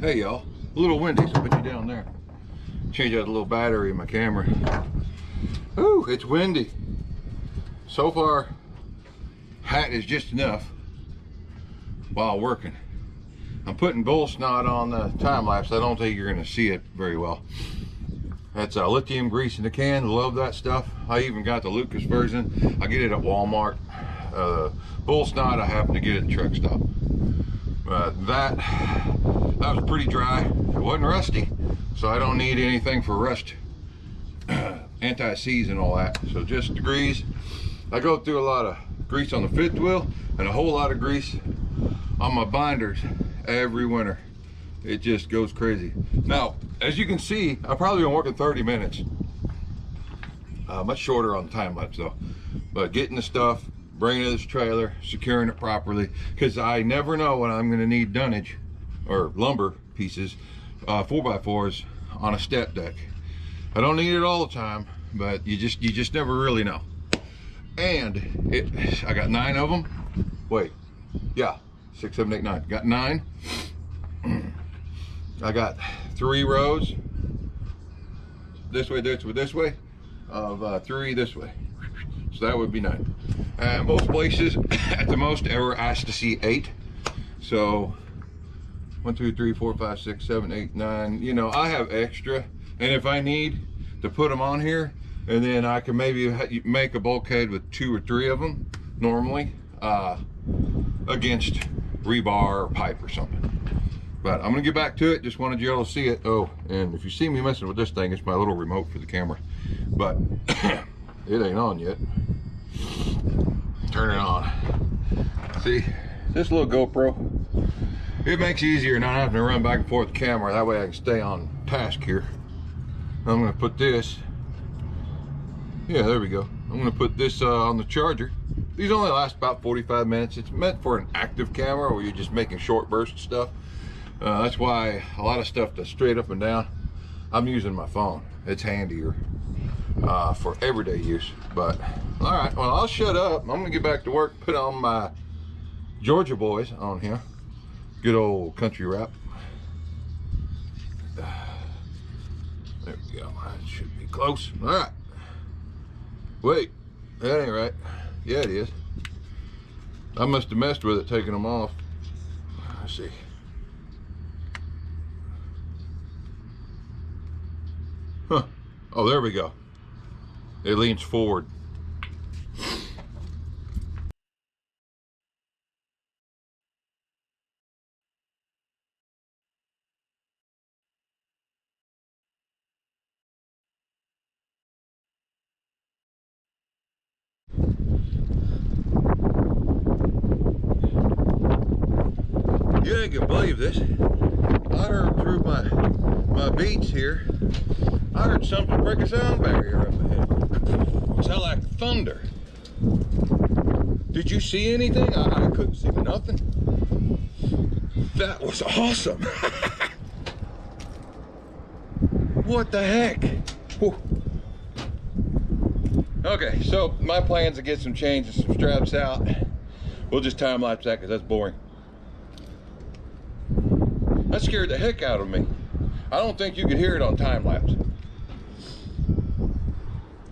Hey y'all, a little windy, so I'll put you down there. Change out a little battery in my camera. Ooh, it's windy. So far, hat is just enough while working. I'm putting bull snot on the time lapse. I don't think you're gonna see it very well. That's lithium grease in the can. Love that stuff. I even got the Lucas version. I get it at Walmart. Bull snot, I happen to get it at the truck stop. That was pretty dry. It wasn't rusty, so I don't need anything for rust, anti-seize and all that. So just the grease. I go through a lot of grease on the fifth wheel and a whole lot of grease on my binders every winter. It just goes crazy. Now, as you can see, I've probably been working 30 minutes. Much shorter on the time lapse though. But getting the stuff, bringing it to this trailer, securing it properly, because I never know when I'm going to need dunnage or lumber pieces, 4x4s on a step deck. I don't need it all the time, but you just never really know. And I got 9 of them. Wait, yeah, 6, 7, 8, 9. Got 9. I got 3 rows this way, this way, of 3 this way. So that would be 9. Most places, at the most, ever asked to see 8. So 1, 2, 3, 4, 5, 6, 7, 8, 9. You know, I have extra, and if I need to put them on here, and then I can maybe make a bulkhead with 2 or 3 of them normally, against rebar or pipe or something. But I'm gonna get back to it. Just wanted you all to see it. Oh, and if you see me messing with this thing, it's my little remote for the camera. But it ain't on yet. Turn it on. See, this little GoPro, it makes it easier not having to run back and forth the camera. That way I can stay on task here. I'm gonna put this, yeah, there we go. I'm gonna put this on the charger. These only last about 45 minutes. It's meant for an active camera where you're just making short burst stuff. That's why a lot of stuff that's straight up and down, I'm using my phone. It's handier for everyday use. But all right, well, I'll shut up. I'm gonna get back to work, put on my Georgia boys on here. Good old country rap. There we go. That should be close. All right. Wait, that ain't right. Yeah, it is. I must have messed with it taking them off. Let's see. Huh. Oh, there we go. It leans forward. You ain't gonna believe this. I heard through my beats here, I heard something break a sound barrier up ahead. It sounded like thunder. Did you see anything? I couldn't see nothing. That was awesome. What the heck? Whew. Okay, so my plan's to get some chains and some straps out. We'll just time lapse that because that's boring. That scared the heck out of me. I don't think you could hear it on time lapse.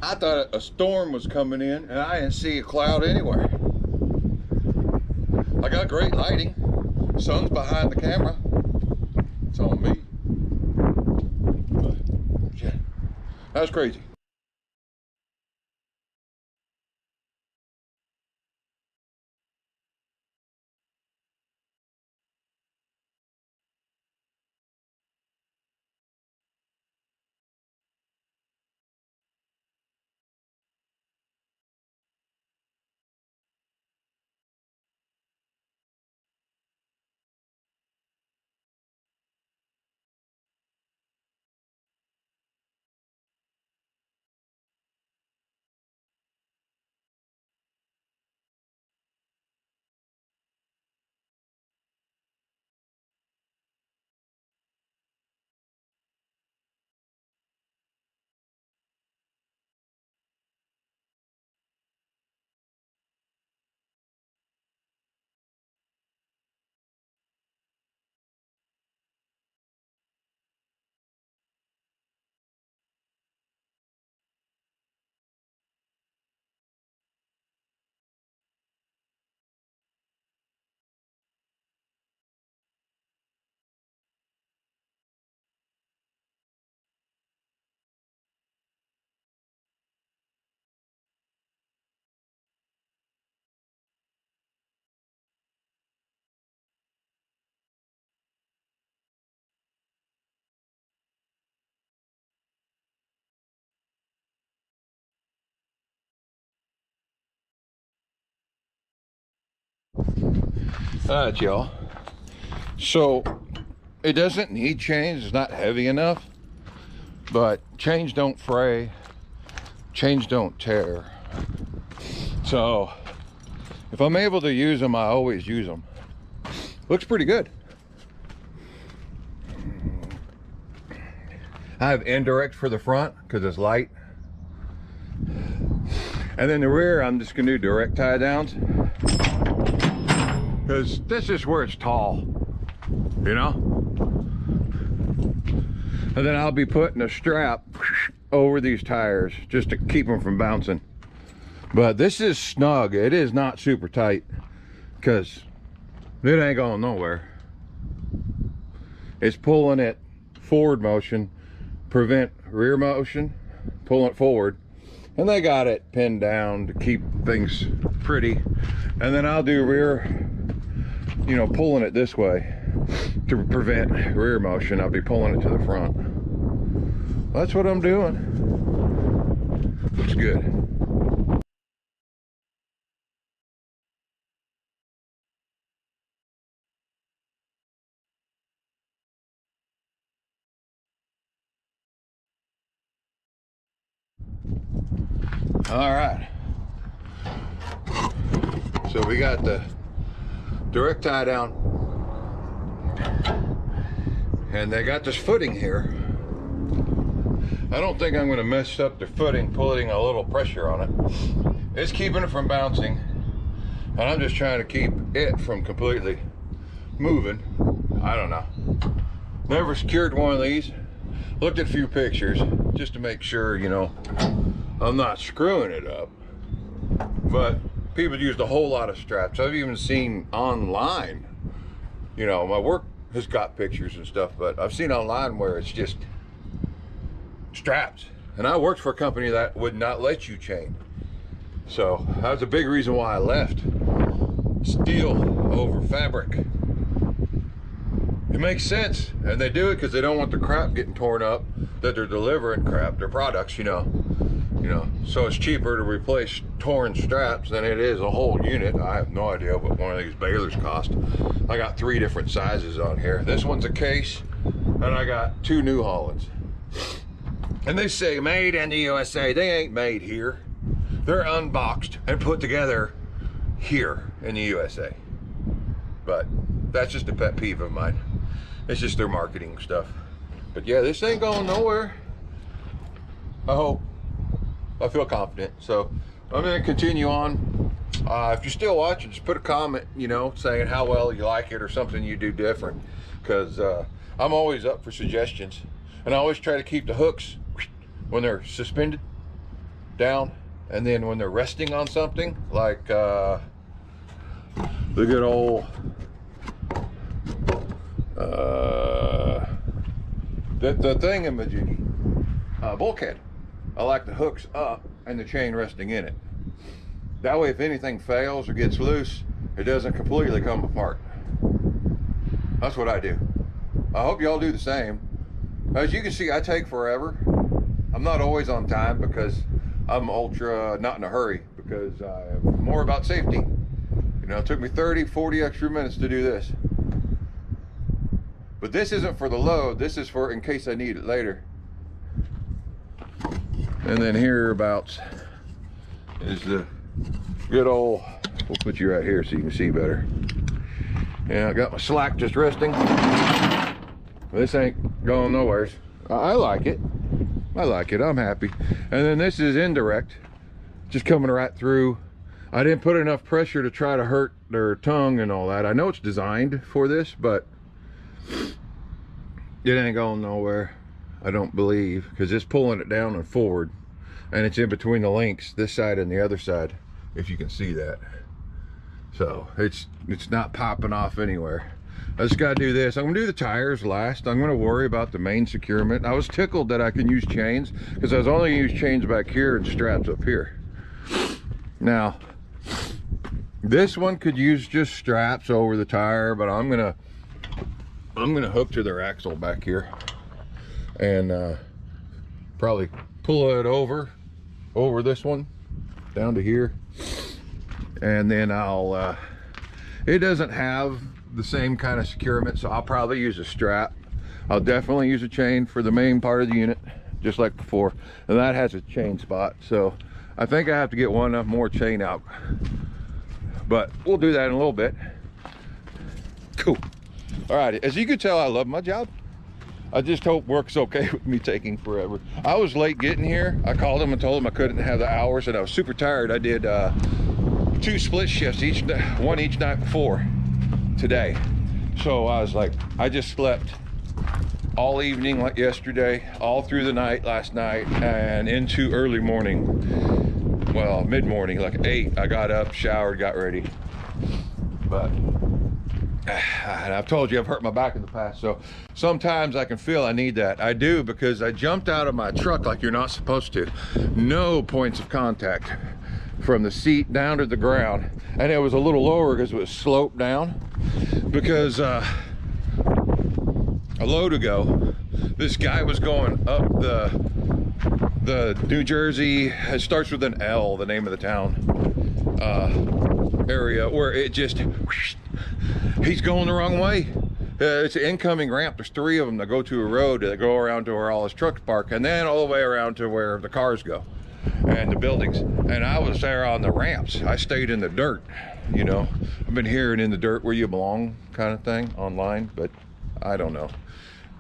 I thought a storm was coming in and I didn't see a cloud anywhere. I got great lighting. Sun's behind the camera. It's on me. But, yeah, that was crazy. Alright, y'all. So it doesn't need chains, it's not heavy enough, but chains don't fray, chains don't tear. So if I'm able to use them, I always use them. Looks pretty good. I have indirect for the front because it's light. And then the rear, I'm just gonna do direct tie downs. Because this is where it's tall, you know? And then I'll be putting a strap over these tires just to keep them from bouncing. But this is snug. It is not super tight because it ain't going nowhere. It's pulling it forward motion, prevent rear motion, pulling it forward. And they got it pinned down to keep things pretty. And then I'll do rear, you know, pulling it this way to prevent rear motion. I'll be pulling it to the front. That's what I'm doing. Looks good. All right. So we got the direct tie down. And they got this footing here. I don't think I'm going to mess up the footing, putting a little pressure on it. It's keeping it from bouncing. And I'm just trying to keep it from completely moving. I don't know. Never secured one of these. Looked at a few pictures just to make sure, you know, I'm not screwing it up. But people used a whole lot of straps. I've even seen online, you know, my work has got pictures and stuff, but I've seen online where it's just straps. And I worked for a company that would not let you chain. So that was a big reason why I left. Steel over fabric. It makes sense, and they do it because they don't want the crap getting torn up that they're delivering their products, you know. So it's cheaper to replace torn straps than it is a whole unit. I have no idea what one of these balers cost. I got 3 different sizes on here. This one's a case, and I got 2 New Hollands. And they say made in the USA. They ain't made here. They're unboxed and put together here in the USA. But that's just a pet peeve of mine. It's just their marketing stuff. But yeah, this ain't going nowhere. I hope. I feel confident. So I'm going to continue on. If you're still watching, just put a comment, you know, saying how well you like it or something you do different. Because I'm always up for suggestions. And I always try to keep the hooks when they're suspended down. And then when they're resting on something, like the good old the thingamajiggy bulkhead. I like the hooks up and the chain resting in it. That way if anything fails or gets loose, it doesn't completely come apart. That's what I do. I hope y'all do the same. As you can see, I take forever. I'm not always on time because I'm ultra not in a hurry, because I'm more about safety. You know, it took me 30, 40 extra minutes to do this. But this isn't for the load, this is for in case I need it later. And then hereabouts is the good old, we'll put you right here so you can see better. And I got my slack just resting. This ain't going nowhere. I like it. I like it, I'm happy. And then this is indirect, just coming right through. I didn't put enough pressure to try to hurt their tongue and all that. I know it's designed for this, but it ain't going nowhere, I don't believe, because it's pulling it down and forward, and it's in between the links, this side and the other side, if you can see that. So it's not popping off anywhere. I just gotta do this. I'm gonna do the tires last. I'm gonna worry about the main securement. I was tickled that I can use chains, because I was only gonna use chains back here and straps up here. Now this one could use just straps over the tire, but I'm gonna hook to their axle back here and probably pull it over this one down to here, and then I'll It doesn't have the same kind of securement, so I'll probably use a strap. I'll definitely use a chain for the main part of the unit, just like before, and that has a chain spot, so I think I have to get one more chain out, but we'll do that in a little bit. Cool. All right, as you can tell, I love my job. I just hope work's okay with me taking forever. I was late getting here. I called them and told them I couldn't have the hours, and I was super tired. I did 2 split shifts, one each night before today. So I was like, I just slept all evening like yesterday, all through the night last night, and into early morning. Well, mid-morning, like 8, I got up, showered, got ready. But and I've told you I've hurt my back in the past, so sometimes I can feel I need that. I do, because I jumped out of my truck like you're not supposed to. No points of contact from the seat down to the ground, and it was a little lower because it was sloped down. Because a load ago, this guy was going up the New Jersey, it starts with an L, the name of the town, area, where it just, he's going the wrong way. It's an incoming ramp. There's 3 of them that go to a road that go around to where all his trucks park, and then all the way around to where the cars go and the buildings. And I was there on the ramps. I stayed in the dirt, you know. I've been hearing in the dirt where you belong kind of thing online, but I don't know.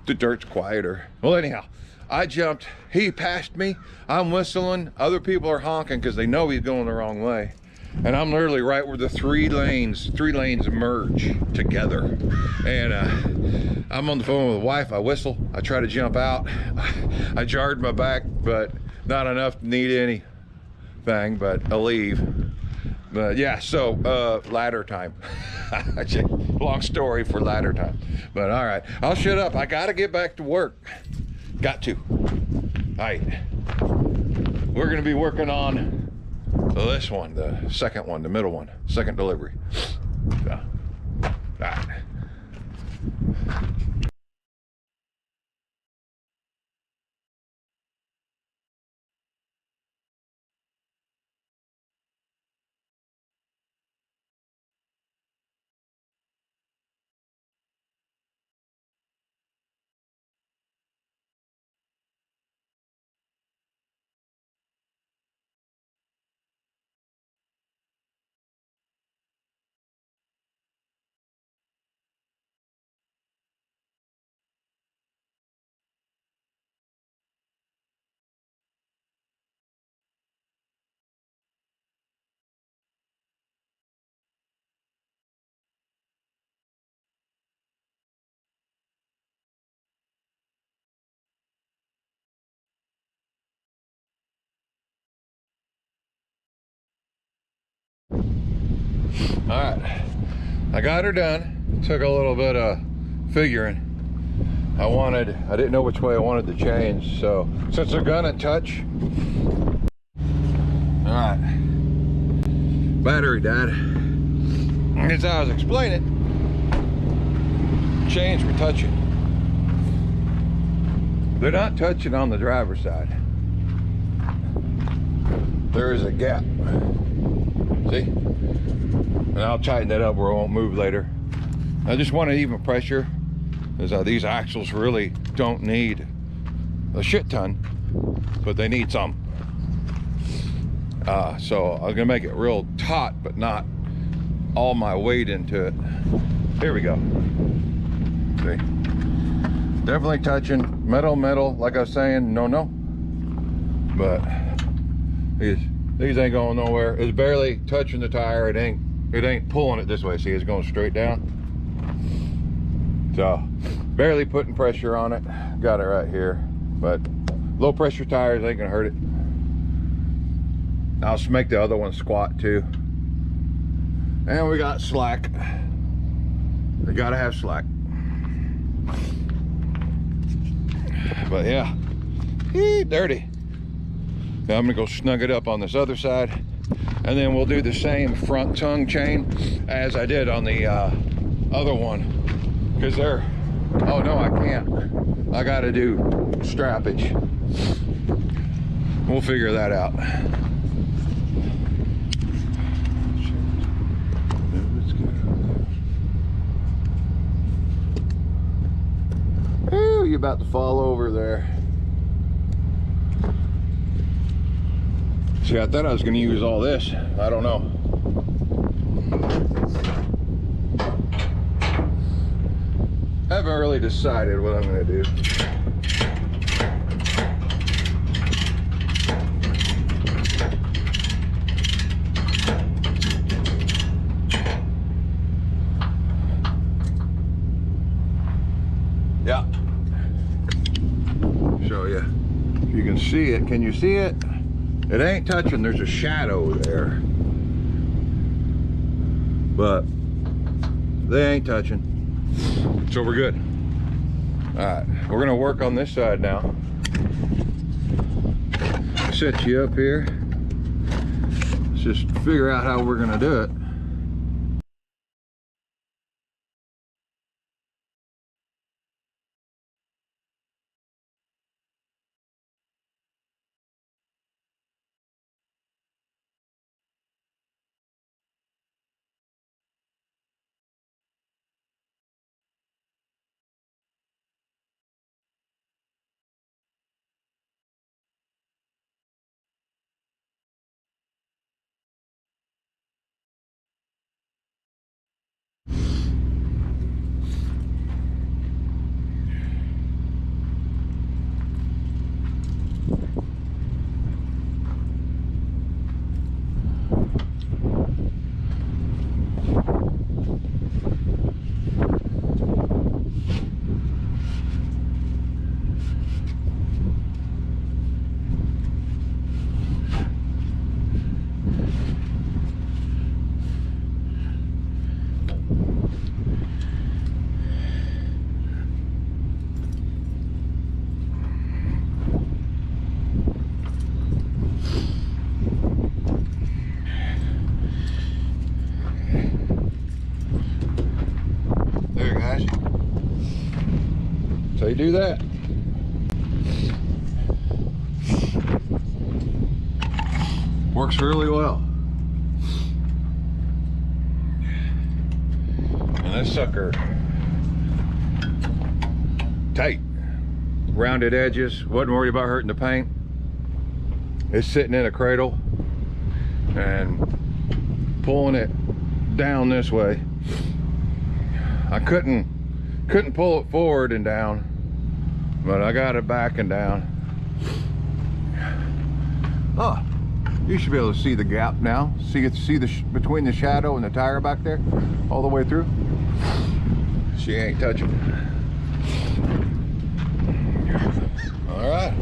The dirt's quieter. Well, anyhow, I jumped, he passed me, I'm whistling, other people are honking because they know he's going the wrong way. And I'm literally right where the three lanes merge together. And I'm on the phone with the wife, I whistle, I try to jump out. I jarred my back, but not enough to need anything, but I'll leave. But yeah, so ladder time. Long story for ladder time. But all right, I'll shut up. I gotta get back to work. Got to. All right, we're gonna be working on this one, the second one, the middle one, second delivery. So, all right. All right, I got her done. Took a little bit of figuring. I didn't know which way I wanted to change, so since they're gonna touch. All right, battery died. As I was explaining, chains were touching. They're not touching on the driver's side. There is a gap. See? And I'll tighten that up where it won't move later. I just want to even pressure, because these axles really don't need a shit ton, but they need some. So I'm gonna make it real taut, but not all my weight into it. Here we go. See, definitely touching metal, like I was saying, no. But these ain't going nowhere. It's barely touching the tire. It ain't pulling it this way. See, it's going straight down. So barely putting pressure on it. Got it right here, but low pressure tires ain't gonna hurt it. I'll just make the other one squat too. And we got slack. They gotta have slack. But yeah, dirty. Now I'm gonna go snug it up on this other side, and then we'll do the same front tongue chain as I did on the other one. Because they're, oh no, I can't. I gotta do strappage. We'll figure that out. about to fall over there. See, I thought I was going to use all this. I don't know. I haven't really decided what I'm going to do. Yeah. Show you. If you can see it, can you see it? It ain't touching. There's a shadow there, but they ain't touching. So we're good. All right, we're gonna work on this side now. Set you up here. Let's just figure out how we're gonna do it. So you do that. Works really well. And this sucker, tight. Rounded edges, wasn't worried about hurting the paint. It's sitting in a cradle and pulling it down this way. I couldn't pull it forward and down, but I got it back and down. Oh, you should be able to see the gap now. See the between the shadow and the tire back there, all the way through. She ain't touching. All right.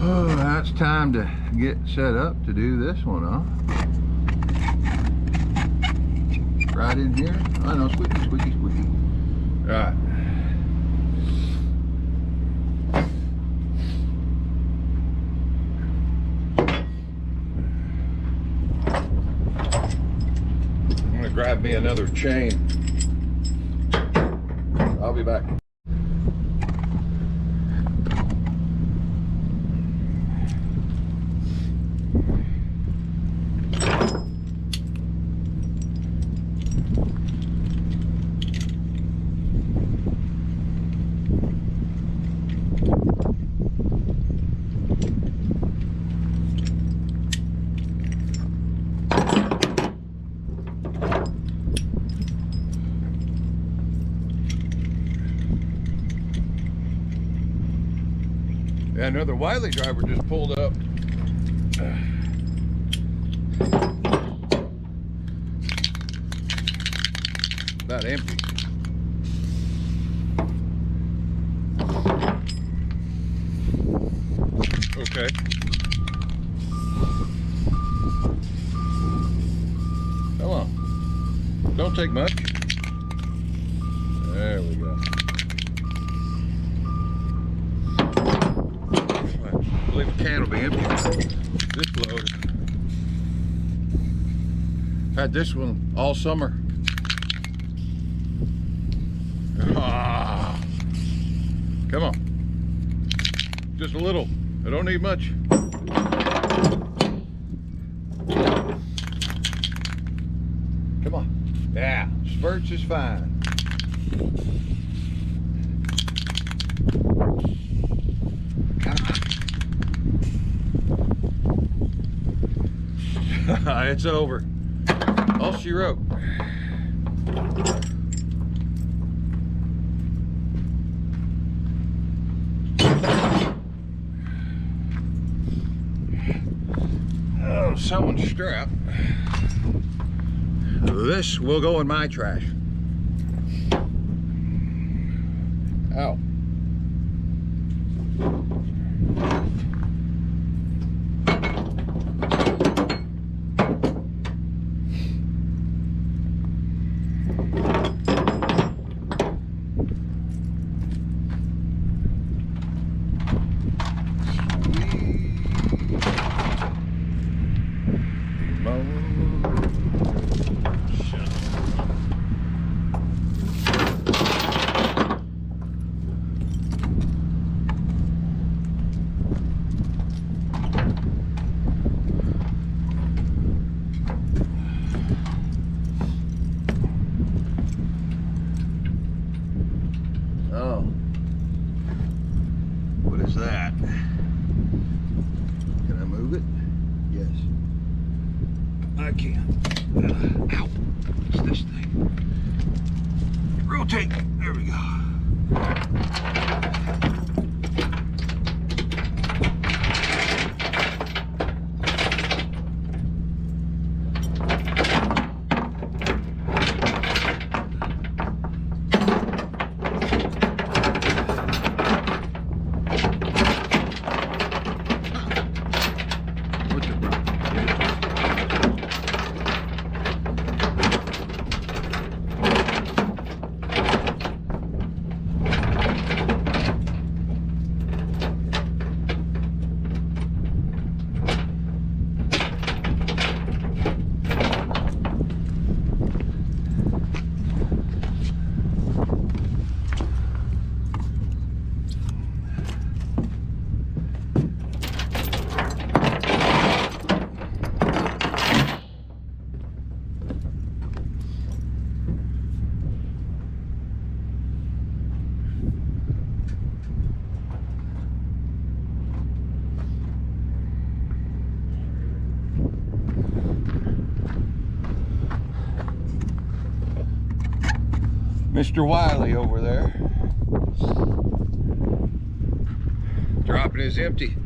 Oh, that's time to get set up to do this one, huh? Right in here. I know, squeaky, squeaky, squeaky. All right. I'm gonna grab me another chain. I'll be back. Yeah, another Wiley driver just pulled up. About empty. Okay. Come on. Don't take much. There we go. I believe the can will be empty. This load. Had this one all summer. Ah, come on. Just a little. I don't need much. Come on. Yeah, spurts is fine. It's over. All she wrote. Oh, someone's strap. This will go in my trash. Ow. Oh, what is that? Can I move it? Yes, I can. Ow, what's this thing? Rotate, there we go. Mr. Wiley over there, dropping his empty.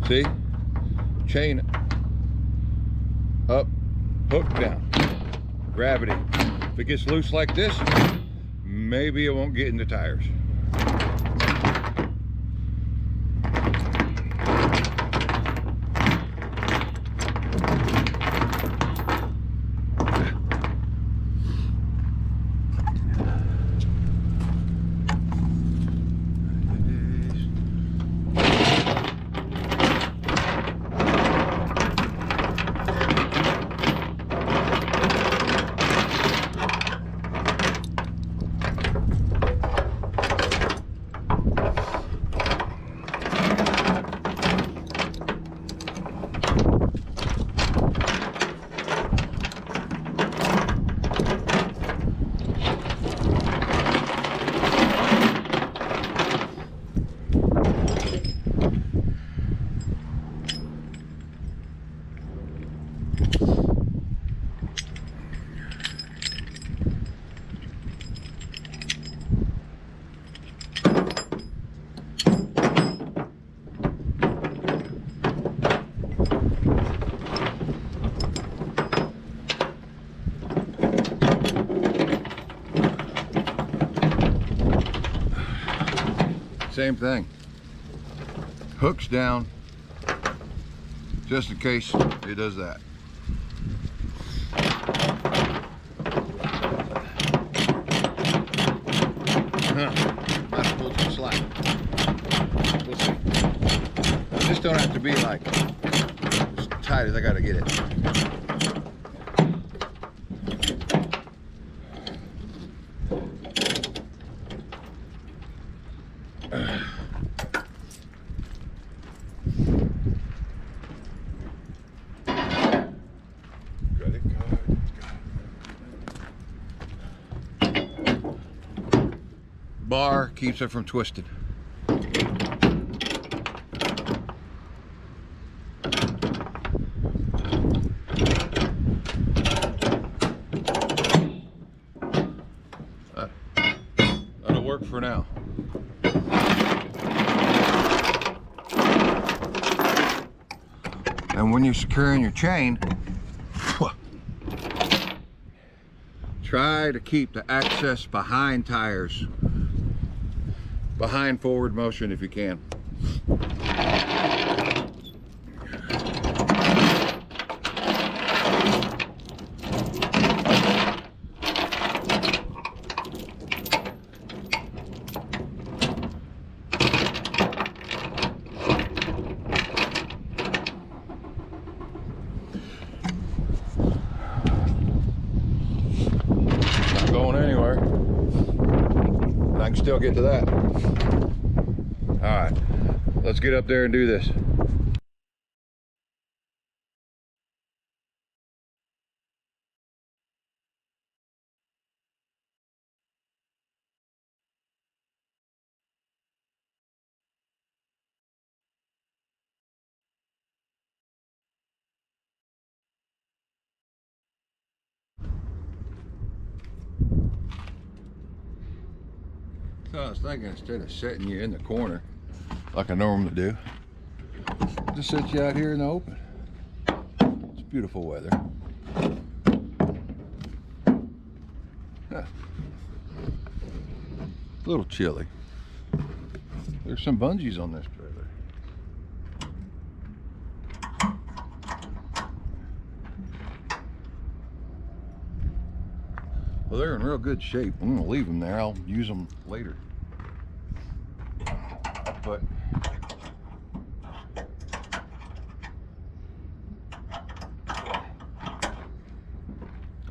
See? Chain up, hook down. Gravity. If it gets loose like this, maybe it won't get in the tires. Same thing. Hooks down, just in case it does that. Might have pulled some slack. We'll see. This don't have to be like as tight as I gotta get it. bar keeps it from twisting. That'll work for now. And when you're securing your chain, try to keep the access behind tires, behind forward motion if you can. I can still get to that. All right, let's get up there and do this. So I was thinking, instead of setting you in the corner like I normally do, just set you out here in the open. It's beautiful weather. Yeah. A little chilly. There's some bungees on this trailer. Well, they're in real good shape. I'm gonna leave them there. I'll use them later.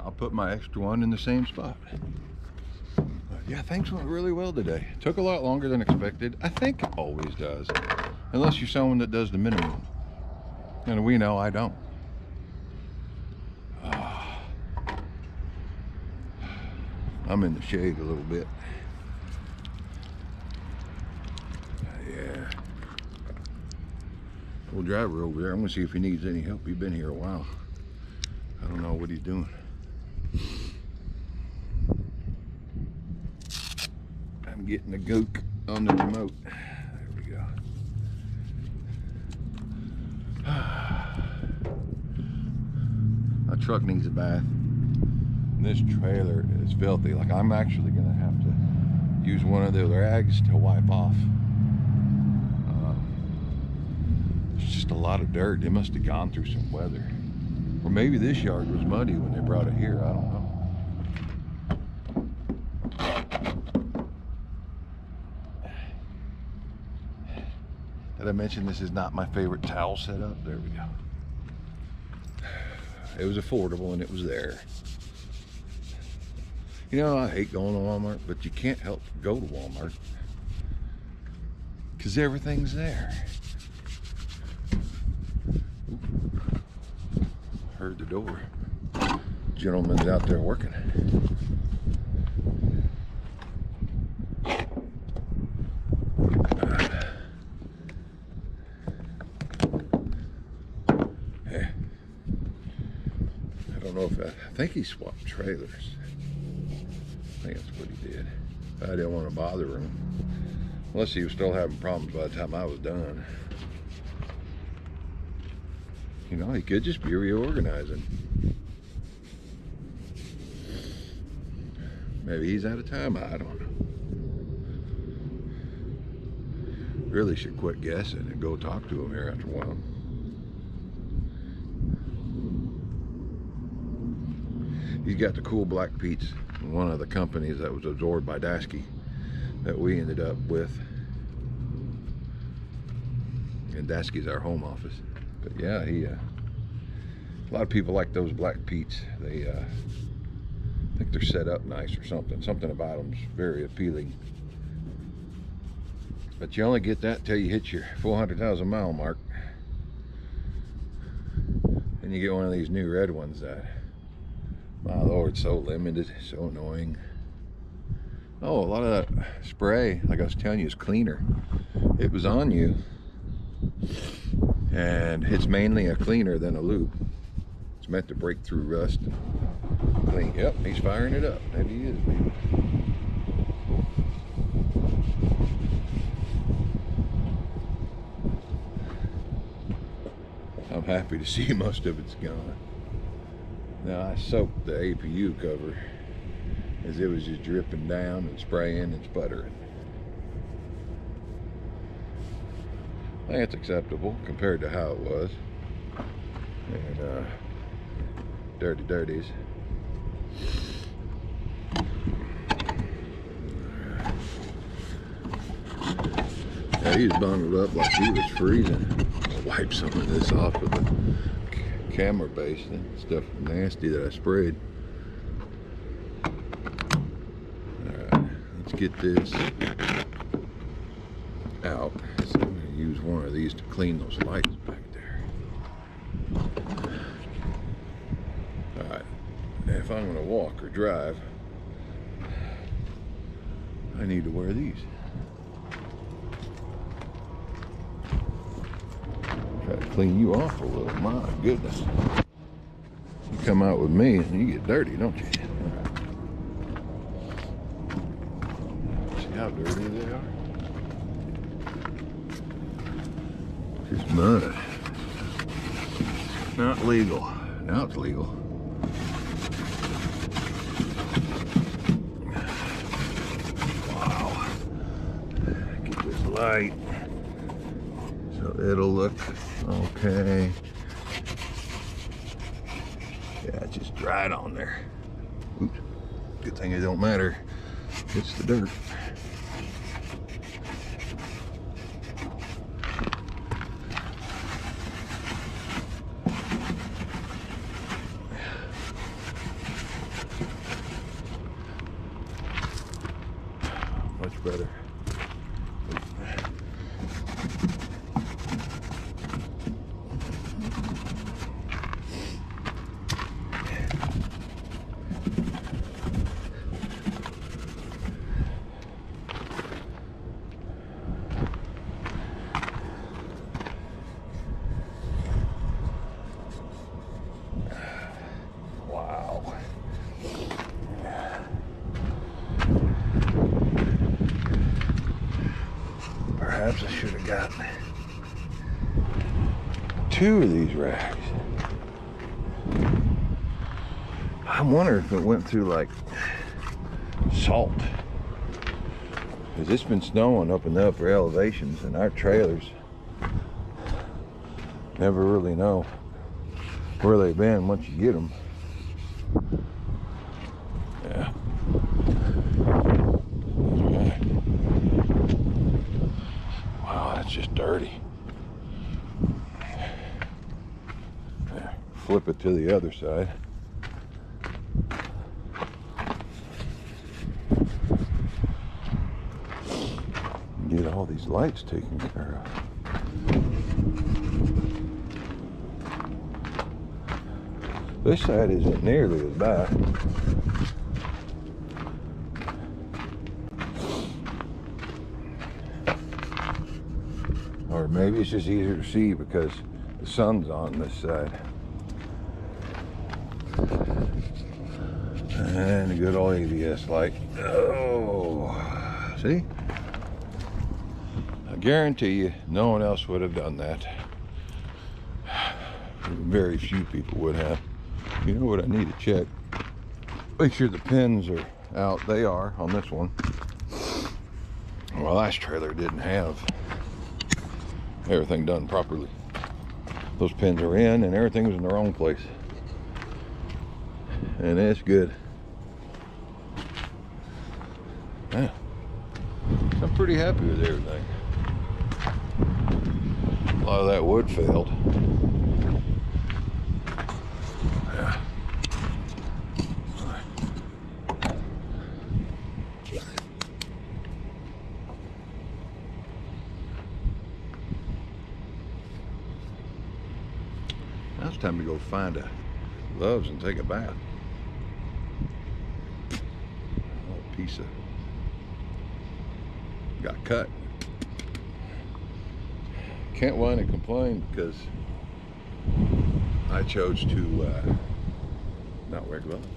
I'll put my extra one in the same spot. But yeah, things went really well today. Took a lot longer than expected. I think it always does, unless you're someone that does the minimum. And we know I don't. I'm in the shade a little bit. Yeah. Old driver over there, I'm gonna see if he needs any help. He's been here a while. I don't know what he's doing. I'm getting the gook on the remote. There we go. My truck needs a bath. This trailer is filthy. Like, I'm actually gonna have to use one of the rags to wipe off. It's just a lot of dirt. They must have gone through some weather. Or maybe this yard was muddy when they brought it here. I don't know. Did I mention this is not my favorite towel setup? There we go. It was affordable and it was there. You know, I hate going to Walmart, but you can't help but go to Walmart because everything's there. Ooh. Heard the door. Gentleman's out there working. Hey. I don't know if I think he swapped trailers. I think that's what he did. I didn't want to bother him. Unless he was still having problems by the time I was done. You know, he could just be reorganizing. Maybe he's out of time, I don't know. Really should quit guessing and go talk to him here after a while. He's got the cool black Pete's, one of the companies that was absorbed by Dasky that we ended up with. And Dasky's our home office. But yeah, a lot of people like those black Pete's. They I think they're set up nice or something. Something about them's very appealing. But you only get that till you hit your 400,000 mile mark. And you get one of these new red ones that, my Lord, so limited, so annoying. Oh, a lot of that spray, like I was telling you, is cleaner. It was on you, and it's mainly a cleaner than a lube. It's meant to break through rust and clean. Yep, he's firing it up. That he is, baby. I'm happy to see most of it's gone. Now I soaked the APU cover as it was just dripping down and spraying and sputtering. I think it's acceptable compared to how it was. And dirties. Yeah, he was bundled up like he was freezing. I'll wipe some of this off of the camera base and stuff nasty that I sprayed. Alright, let's get this out. So I'm going to use one of these to clean those lights back there. Alright, if I'm going to walk or drive, I need to wear these. Try to clean you off a little. My goodness. You come out with me and you get dirty, don't you? See how dirty they are? Just mud. Not legal. Now it's legal. Wow. Get this light so it'll look okay. Yeah, it's just dried on there. Oops. Good thing it don't matter. It's the dirt. Much better. Perhaps I should have gotten 2 of these racks. I'm wondering if it went through like salt, because it's been snowing up in the upper elevations, and our trailers never really know where they've been once you get them. Yeah. It's just dirty. There, flip it to the other side. Get all these lights taken care of. This side isn't nearly as bad. Or maybe it's just easier to see because the sun's on this side. And a good old ABS light. Oh, see? I guarantee you no one else would have done that. Very few people would have. You know what I need to check? Make sure the pins are out. They are on this one. Well, last trailer didn't have everything done properly. Those pins are in and everything was in the wrong place. And it's good. Yeah. I'm pretty happy with everything. A lot of that wood failed. Yeah. Now it's time to go find a Love's and take a bath. A piece of got cut. Can't whine and complain because I chose to not wear gloves.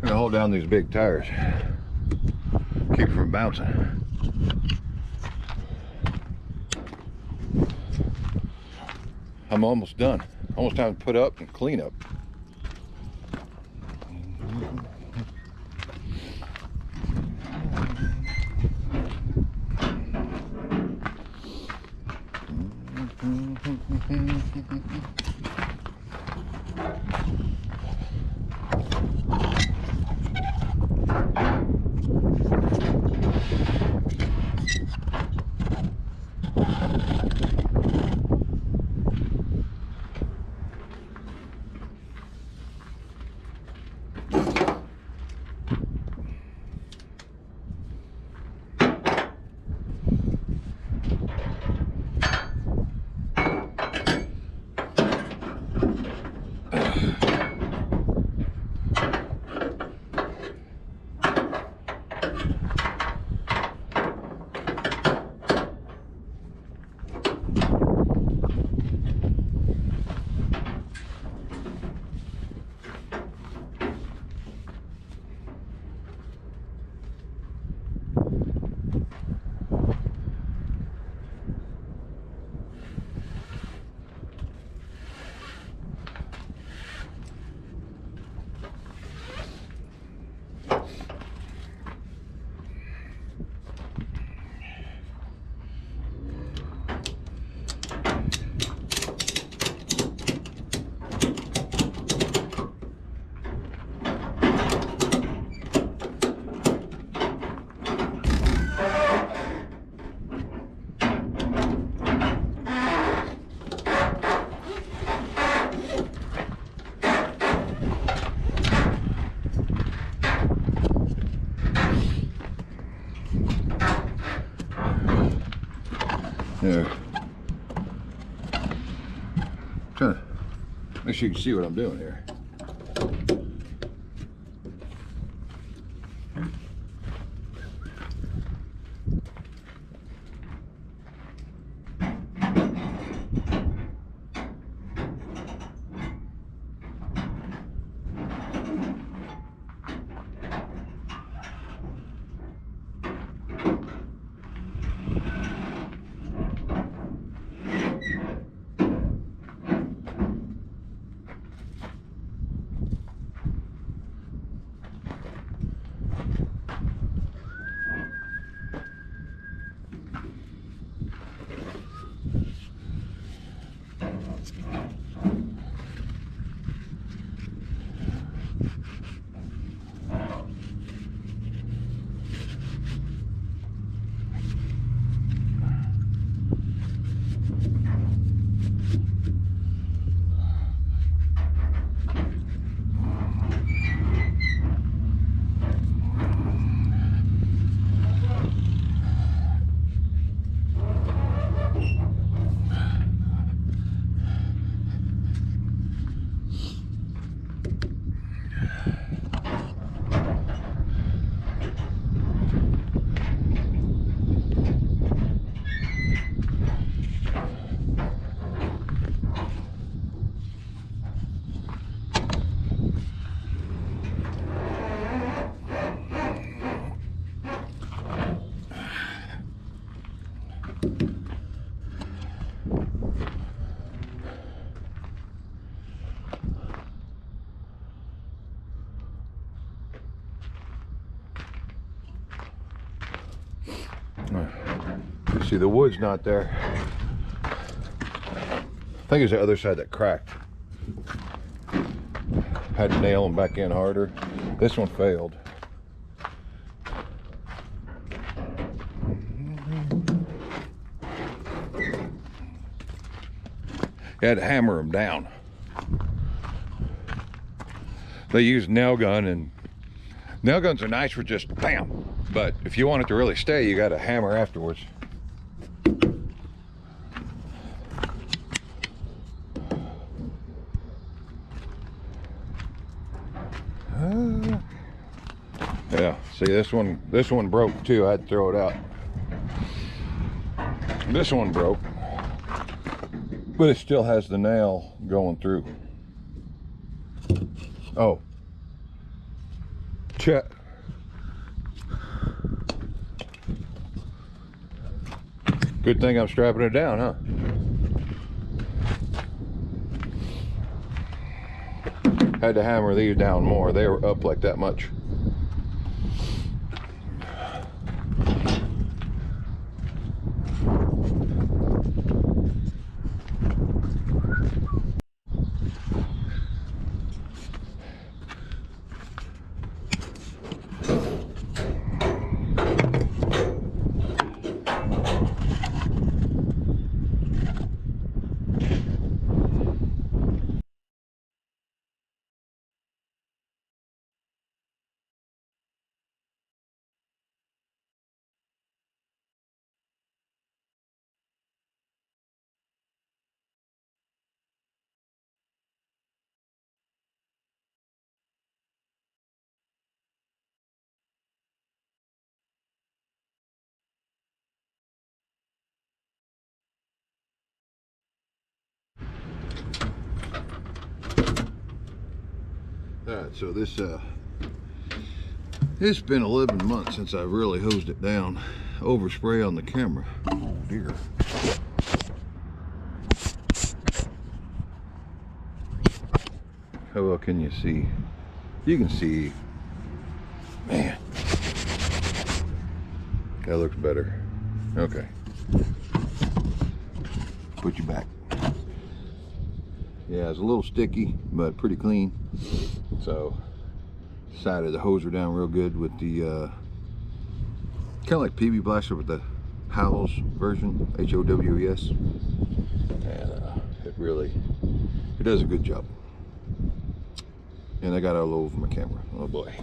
I'm gonna hold down these big tires, keep it from bouncing. I'm almost done. Almost time to put up and clean up. There. Trying to make sure you can see what I'm doing here. See, the wood's not there. I think it's the other side that cracked. Had to nail them back in harder. This one failed. You had to hammer them down. They use nail gun, and nail guns are nice for just bam. But if you want it to really stay, you got to hammer afterwards. Yeah, see, this one broke too. I had to throw it out. This one broke, but it still has the nail going through. Oh, check. Good thing I'm strapping it down, huh? Had to hammer these down more. They were up like that much. Alright, so this it's been 11 months since I really hosed it down. Overspray on the camera. Oh dear. How well can you see? You can see. Man. That looks better. Okay. Put you back. Yeah, it's a little sticky, but pretty clean. So, decided to hose her down real good with the, kind of like PB Blaster with the Howes version, H-O-W-E-S. And it does a good job. And I got all over my camera. Oh boy.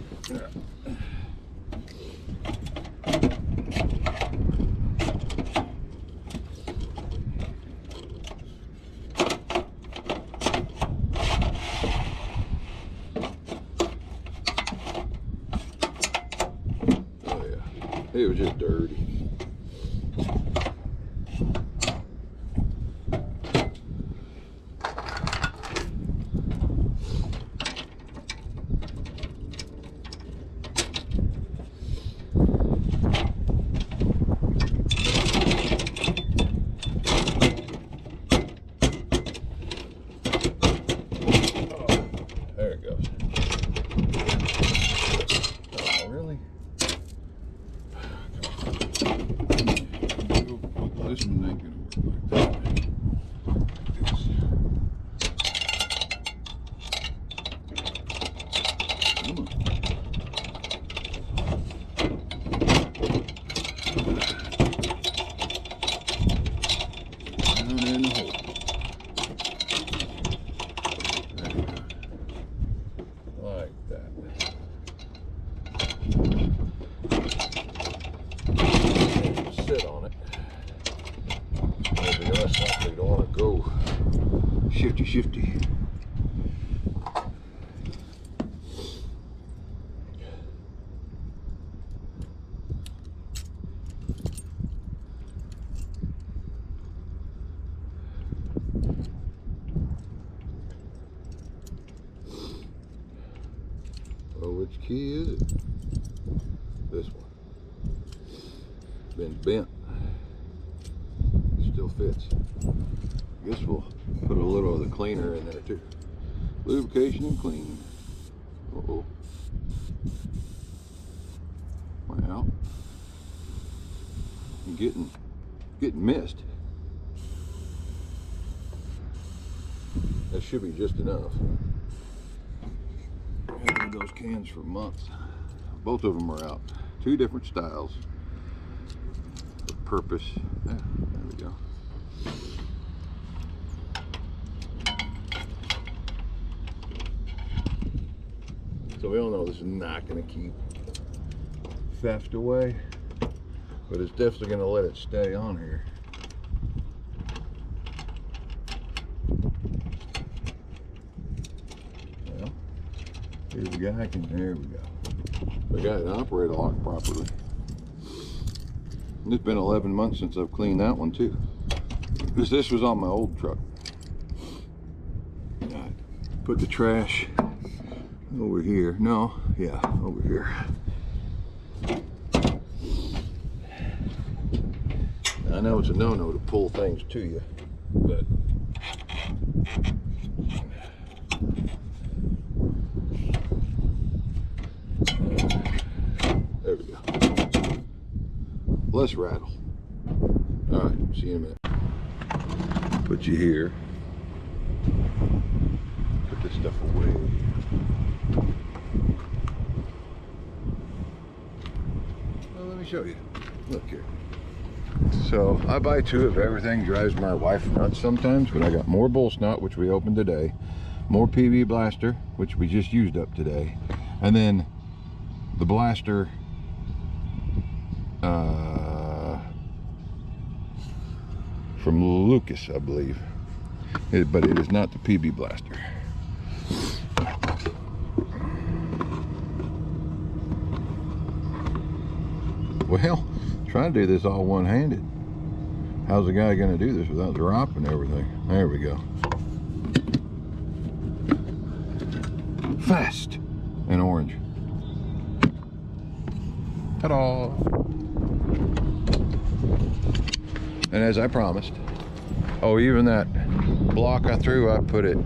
It was just dirty. There it goes. Oh, really? This one ain't gonna work like that. Come on. Down in the hole. There you go. Like that. Sit on it. Maybe less likely to want to go shifty. Oh, which key is it? This one. Been bent. Still fits. I guess we'll put a little of the cleaner in there too. Lubrication and clean. Uh-oh. Well, I'm getting getting missed. That should be just enough. I've had those cans for months. Both of them are out. Two different styles. The purpose. Yeah, there we go. So we all know this is not going to keep theft away, but it's definitely going to let it stay on here. Well, here's the guy. There we go. The guy that operated the lock properly. And it's been 11 months since I've cleaned that one too, because this was on my old truck. I put the trash over here. No, yeah, over here. I know it's a no-no to pull things to you, but there we go. Less rattle. All right, see you in a minute. Put you here. Put this stuff away. Well, let me show you. Look here. So I buy two of everything. Drives my wife nuts sometimes, but I got more bull snot, which we opened today, more PB blaster, which we just used up today, and then the blaster from Lucas, I believe, but it is not the PB blaster. Well, trying to do this all one-handed. How's the guy going to do this without dropping everything? There we go. Fast and orange. Ta-da! And as I promised, oh, even that block I threw, I put it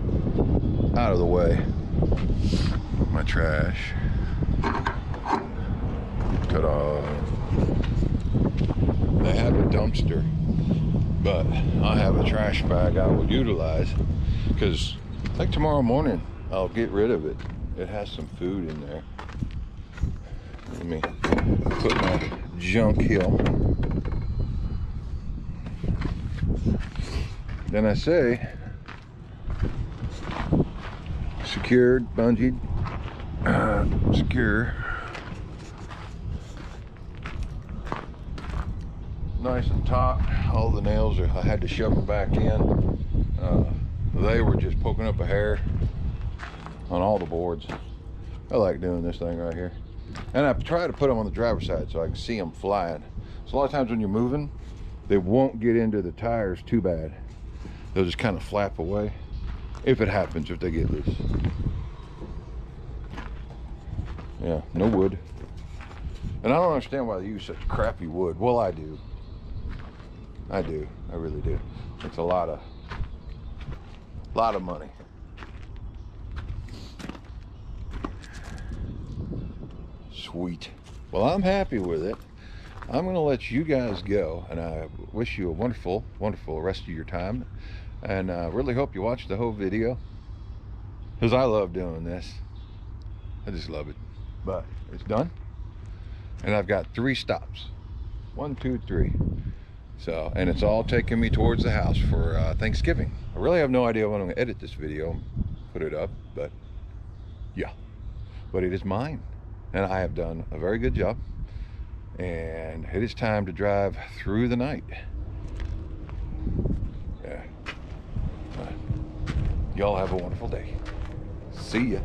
out of the way. My trash. Ta-da! They have a dumpster, but I have a trash bag I will utilize, because I think tomorrow morning I'll get rid of it. It has some food in there. Let me put my junk hill. Then I say, secured, bungeed, secure. Nice and taut. All the nails I had to shove them back in. They were just poking up a hair on all the boards. I like doing this thing right here. And I try to put them on the driver's side so I can see them flying. So a lot of times when you're moving, they won't get into the tires too bad. They'll just kind of flap away, if it happens, if they get loose. Yeah, no wood. And I don't understand why they use such crappy wood. Well, I do. I do. I really do. It's a lot of money. Sweet. Well, I'm happy with it. I'm going to let you guys go, and I wish you a wonderful, wonderful rest of your time. And I really hope you watch the whole video, because I love doing this. I just love it. But it's done, and I've got 3 stops. 1, 2, 3. So, and it's all taking me towards the house for Thanksgiving. I really have no idea when I'm going to edit this video and put it up, but yeah. But it is mine, and I have done a very good job. And it is time to drive through the night. Yeah. Y'all have a wonderful day. See ya.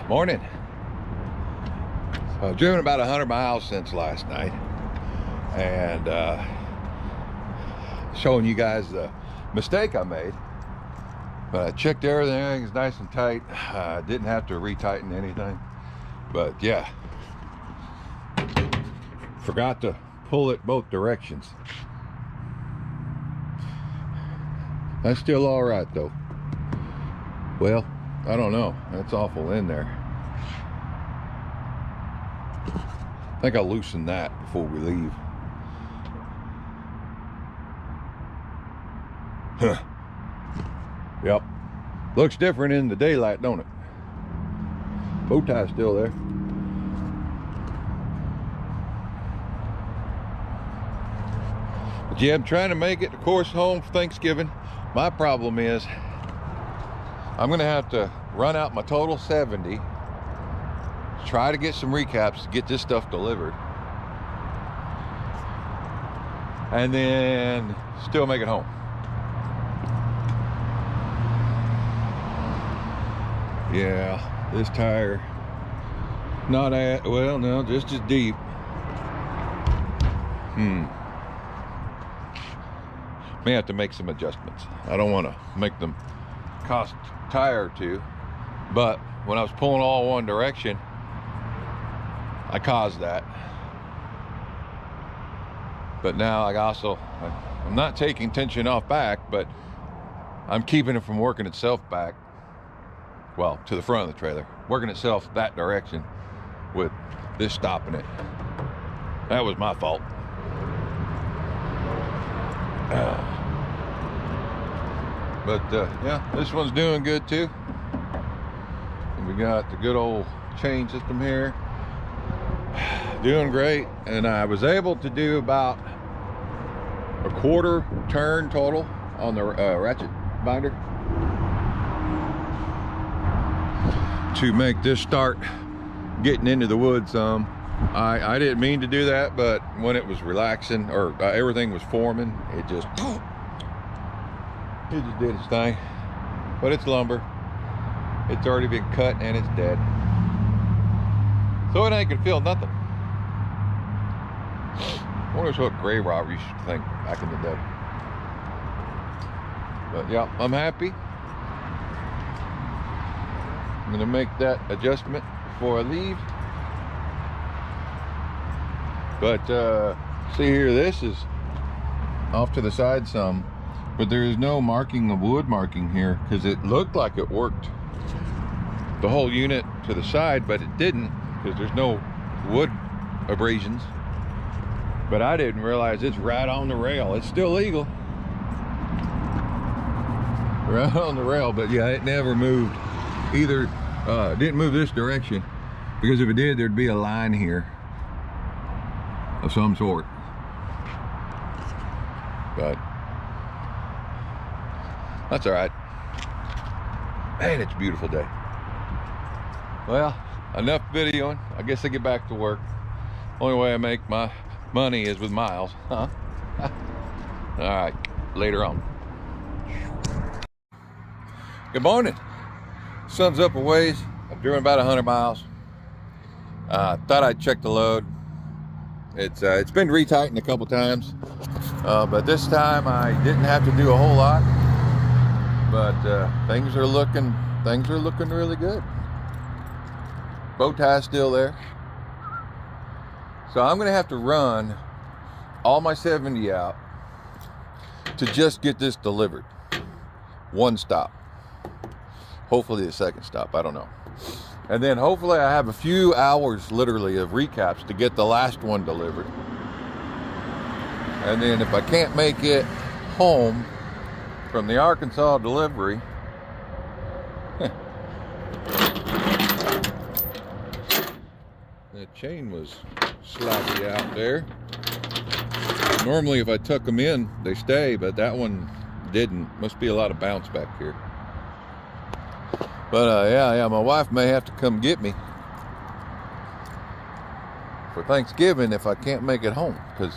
Morning. So I've driven about 100 miles since last night, and showing you guys the mistake I made. But I checked everything, it's nice and tight. I didn't have to retighten anything, but yeah, forgot to pull it both directions. That's still all right though. Well, I don't know. That's awful in there. I think I'll loosen that before we leave. Huh. Yep. Looks different in the daylight, don't it? Bow tie's still there. But yeah, I'm trying to make it, of course, home for Thanksgiving. My problem is I'm gonna have to run out my total 70, try to get some recaps to get this stuff delivered, and then still make it home. Yeah, this tire, not at, well, no, just as deep. May have to make some adjustments. I don't want to make them cost a tire or two, but when I was pulling all one direction, I caused that. But now I'm not taking tension off back, but I'm keeping it from working itself back, well, to the front of the trailer, working itself that direction with this stopping it. That was my fault. But yeah, this one's doing good too. And we got the good old chain system here, doing great. And I was able to do about a quarter turn total on the ratchet binder to make this start getting into the wood some. I didn't mean to do that, but when it was relaxing, or everything was forming, it just did its thing. But it's lumber. It's already been cut and it's dead. So it ain't gonna feel nothing. I wonder what grave robber used to think back in the day. But yeah, I'm happy. I'm gonna make that adjustment before I leave. But see here, this is off to the side some, but there is no marking of wood marking here, because it looked like it worked the whole unit to the side, but it didn't, because there's no wood abrasions. But I didn't realize it's right on the rail. It's still legal. Right on the rail, but yeah, it never moved either. Didn't move this direction, because if it did, there'd be a line here of some sort. But that's all right. Man, it's a beautiful day. Well, enough videoing. I guess I get back to work. Only way I make my money is with miles, huh? All right, later on. Good morning. Sun's up a ways. I've driven about 100 miles. Thought I'd check the load. It's been retightened a couple times, but this time I didn't have to do a whole lot. But things are looking really good. Bow tie's still there. So I'm gonna have to run all my 70 out to just get this delivered. One stop. Hopefully the second stop, I don't know. And then hopefully I have a few hours literally of recaps to get the last one delivered. And then if I can't make it home from the Arkansas delivery, that chain was sloppy out there. Normally if I tuck them in, they stay, but that one didn't. Must be a lot of bounce back here. But yeah, my wife may have to come get me for Thanksgiving if I can't make it home, because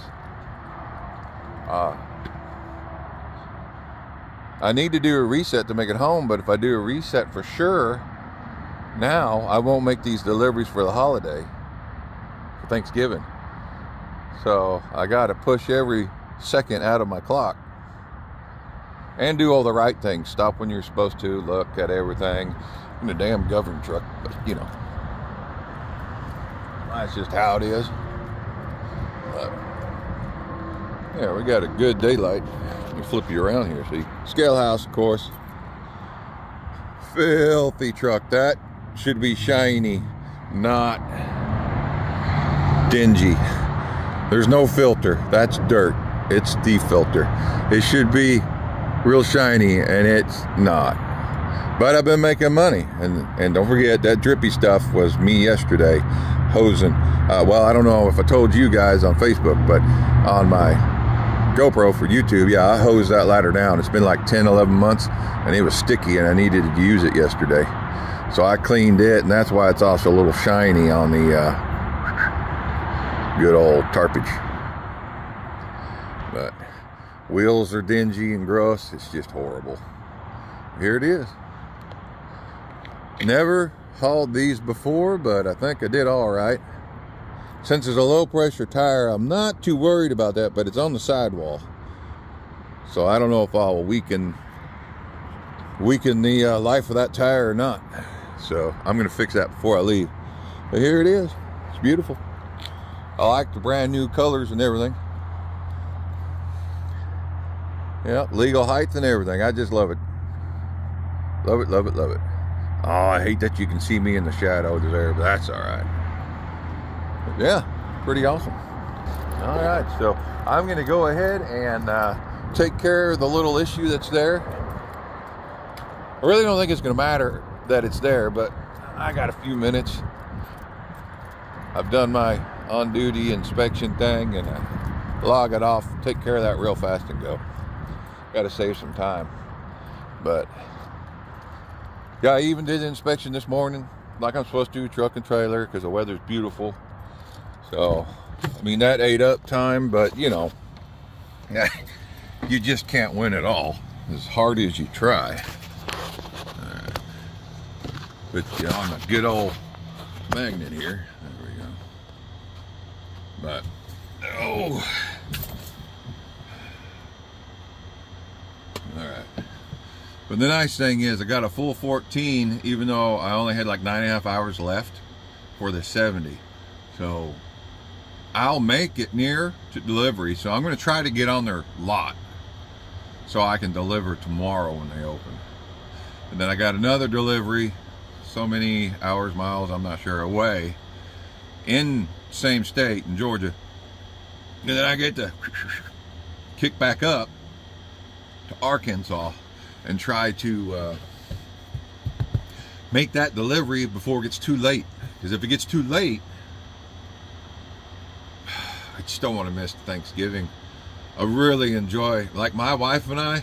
I need to do a reset to make it home. But if I do a reset for sure now, I won't make these deliveries for the holiday, for Thanksgiving. So I got to push every second out of my clock and do all the right things. Stop when you're supposed to, look at everything in the damn government truck. But you know, that's just how it is. But yeah, we got a good daylight. Let me flip you around here. See, scale house, of course. Filthy truck. That should be shiny, not dingy. There's no filter. That's dirt. It's the filter. It should be real shiny, and it's not. But I've been making money, and don't forget that drippy stuff was me yesterday hosing. Well, I don't know if I told you guys on Facebook, but on my GoPro for YouTube, yeah, I hosed that ladder down. It's been like 10, 11 months, and it was sticky, and I needed to use it yesterday. So I cleaned it, and that's why it's also a little shiny on the good old tarpage. But wheels are dingy and gross. It's just horrible. Here it is. Never hauled these before, but I think I did all right. Since it's a low pressure tire, I'm not too worried about that, but it's on the sidewall. So I don't know if I'll weaken the life of that tire or not. So I'm gonna fix that before I leave. But here it is. It's beautiful. I like the brand new colors and everything. Yeah, legal height and everything. I just love it. Love it, love it, love it. Oh, I hate that you can see me in the shadow there, but that's all right. But yeah, pretty awesome. All right, so I'm gonna go ahead and take care of the little issue that's there. I really don't think it's gonna matter that it's there, but I got a few minutes. I've done my on-duty inspection thing, and log it off, take care of that real fast and go. Got to save some time. But yeah, I even did the inspection this morning like I'm supposed to, truck and trailer, because the weather's beautiful. So I mean, that ate up time, but you know, you just can't win it all as hard as you try. But you know, on a good old magnet here, there we go. But oh, all right. But the nice thing is I got a full 14, even though I only had like 9.5 hours left for the 70. So I'll make it near to delivery. So I'm going to try to get on their lot so I can deliver tomorrow when they open. And then I got another delivery, so many hours, miles, I'm not sure, away in same state in Georgia. And then I get to kick back up to Arkansas and try to make that delivery before it gets too late. Because if it gets too late, I just don't want to miss Thanksgiving. I really enjoy, like my wife and I,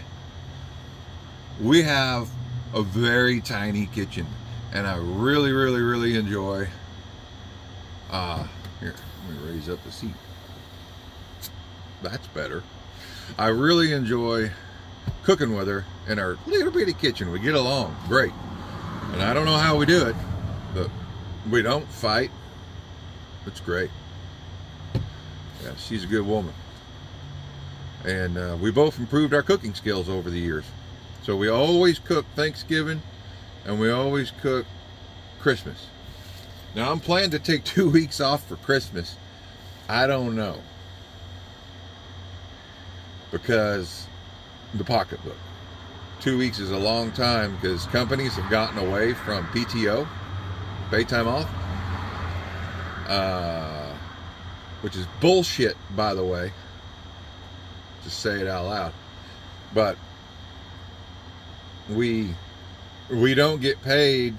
we have a very tiny kitchen, and I really, really, really enjoy, here, let me raise up the seat. That's better. I really enjoy cooking with her in our little bitty kitchen. We get along great. And I don't know how we do it, but we don't fight. It's great. Yeah, she's a good woman. And we both improved our cooking skills over the years. So we always cook Thanksgiving, and we always cook Christmas. Now I'm planning to take 2 weeks off for Christmas. I don't know. Because the pocketbook. 2 weeks is a long time because companies have gotten away from PTO, paid time off, which is bullshit, by the way. Just say it out loud. But we don't get paid.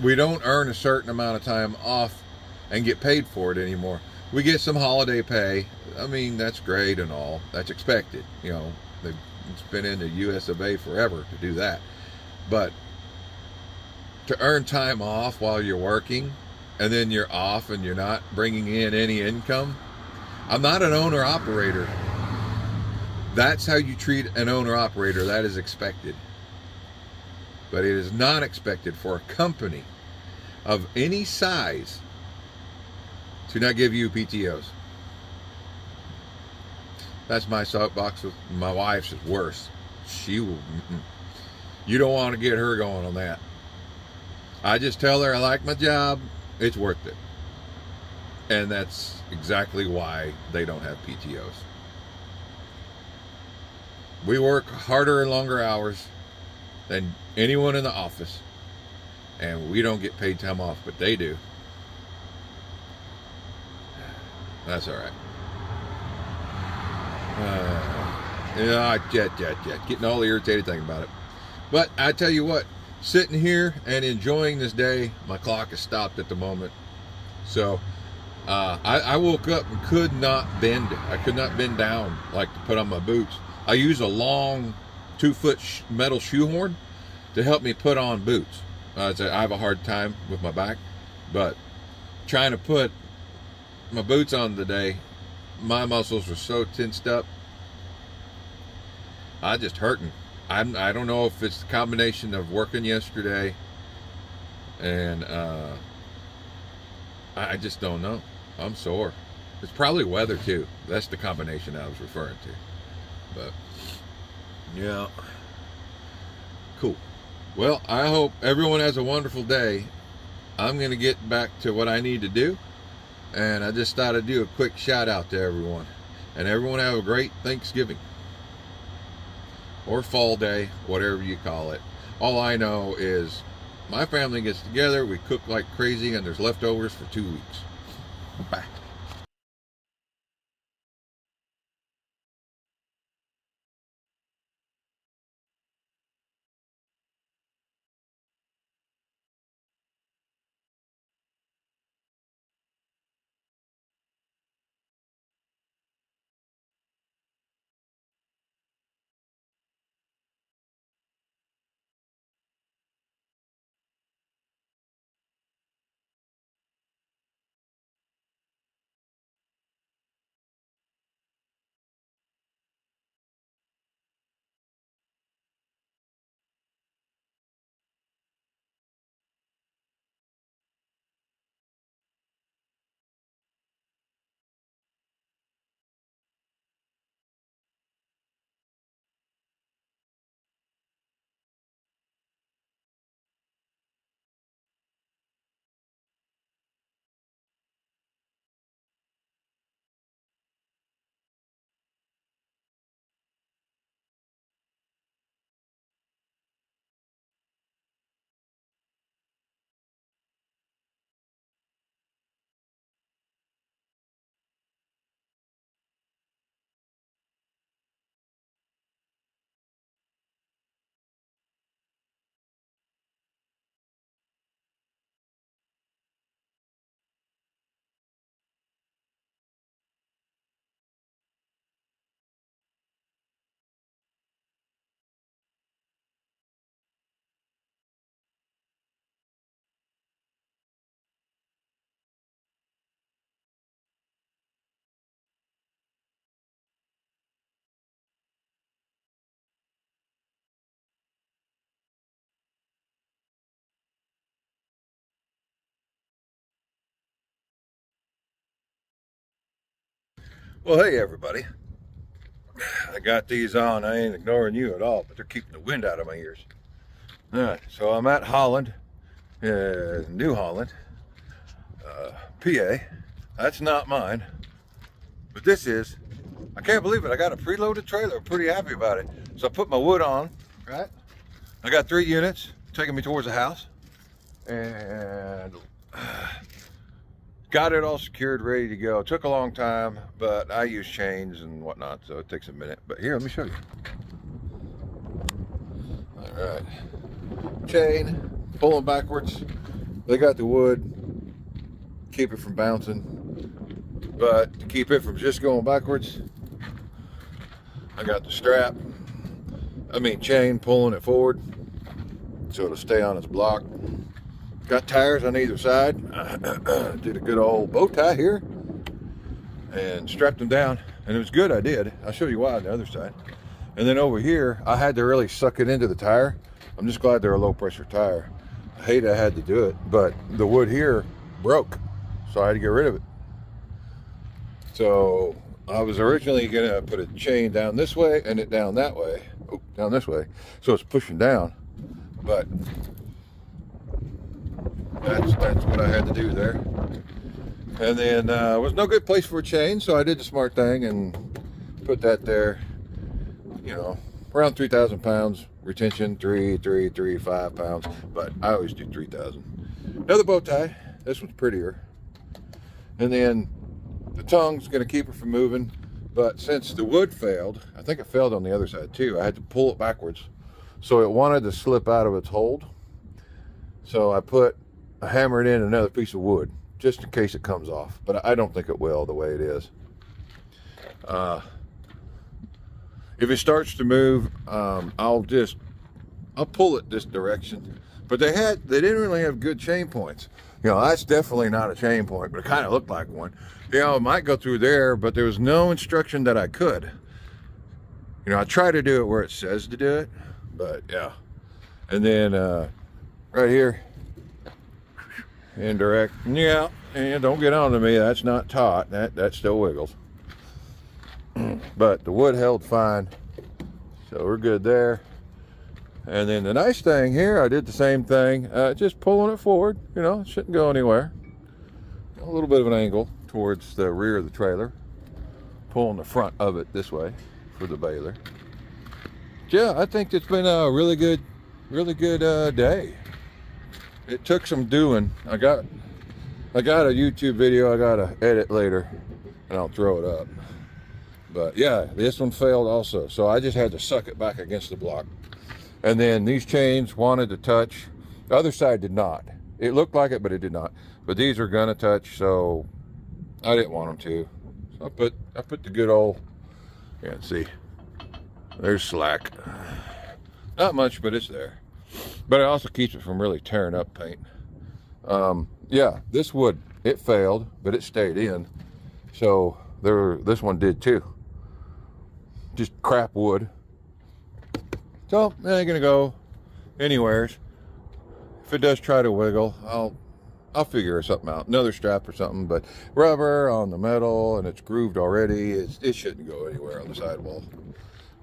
We don't earn a certain amount of time off and get paid for it anymore. We get some holiday pay. I mean, that's great and all. That's expected. You know, it's been in the US of A forever to do that. But to earn time off while you're working, and then you're off and you're not bringing in any income. I'm not an owner-operator. That's how you treat an owner-operator. That is expected. But it is not expected for a company of any size to not give you PTOs. That's my soapbox. With my wife's is worse. She will. You don't want to get her going on that. I just tell her I like my job. It's worth it. And that's exactly why they don't have PTOs. We work harder and longer hours than anyone in the office, and we don't get paid time off, but they do. That's all right. Getting all irritated thinking about it. But I tell you what, sitting here and enjoying this day, my clock has stopped at the moment. So I woke up and could not bend. I could not bend down like to put on my boots. I use a long 2-foot metal shoehorn to help me put on boots. I have a hard time with my back, but trying to put my boots on today, my muscles were so tensed up. I just hurting. I don't know if it's the combination of working yesterday and I just don't know. I'm sore. It's probably weather too. That's the combination I was referring to. But yeah, cool. Well, I hope everyone has a wonderful day. I'm gonna get back to what I need to do, and I just thought I'd do a quick shout out to everyone, and everyone have a great Thanksgiving or fall day, whatever you call it. All I know is my family gets together, we cook like crazy, and there's leftovers for 2 weeks. Bye. Well, hey everybody. I got these on. I ain't ignoring you at all, but they're keeping the wind out of my ears. All right, so I'm at Holland, New Holland, PA. That's not mine, but this is. I can't believe it. I got a preloaded trailer. I'm pretty happy about it. So I put my wood on, right? I got 3 units taking me towards the house, and got it all secured, ready to go. It took a long time, but I use chains and whatnot, so it takes a minute. But here, let me show you. All right, chain, pulling backwards. They got the wood, keep it from bouncing, but to keep it from just going backwards, I got the strap, chain, pulling it forward so it'll stay on its block. Got tires on either side. Did a good old bow tie here and strapped them down, and it was good. I did. I'll show you why on the other side. And then over here, I had to really suck it into the tire. I'm just glad they're a low pressure tire. I hate I had to do it, but the wood here broke, so I had to get rid of it. So I was originally gonna put a chain down this way and it down that way. Oh, down this way. So it's pushing down, but that's what I had to do there. And then was no good place for a chain, so I did the smart thing and put that there, around 3,000 pounds. Retention 5 pounds, but I always do 3,000. Another bow tie. This one's prettier. And then the tongue's gonna keep her from moving, but since the wood failed, I think it failed on the other side too, I had to pull it backwards. So it wanted to slip out of its hold. So I hammered in another piece of wood just in case it comes off, but I don't think it will the way it is. If it starts to move, I'll pull it this direction. But they didn't really have good chain points. You know, that's definitely not a chain point, but it kind of looked like one. You know, it might go through there, but there was no instruction that I could. You know, I try to do it where it says to do it, but yeah. And then right here, indirect, yeah, and don't get on to me, that's not taut, that still wiggles. But the wood held fine, so we're good there. And then the nice thing here, I did the same thing, just pulling it forward. You know, it shouldn't go anywhere. A little bit of an angle towards the rear of the trailer, pulling the front of it this way for the baler. Yeah, I think it's been a really good day. It took some doing. I got a YouTube video I gotta edit later, and I'll throw it up. But yeah, this one failed also, so I just had to suck it back against the block. And then these chains wanted to touch. The other side did not. It looked like it, but it did not. But these are gonna touch, so I didn't want them to. So I put the good old, yeah, see, there's slack. Not much, but it's there. But it also keeps it from really tearing up paint. Yeah, this wood, it failed, but it stayed in. So this one did too. Just crap wood. So it ain't gonna go anywheres. If it does try to wiggle, I'll figure something out, another strap or something. But rubber on the metal, and it's grooved already. It shouldn't go anywhere on the sidewall.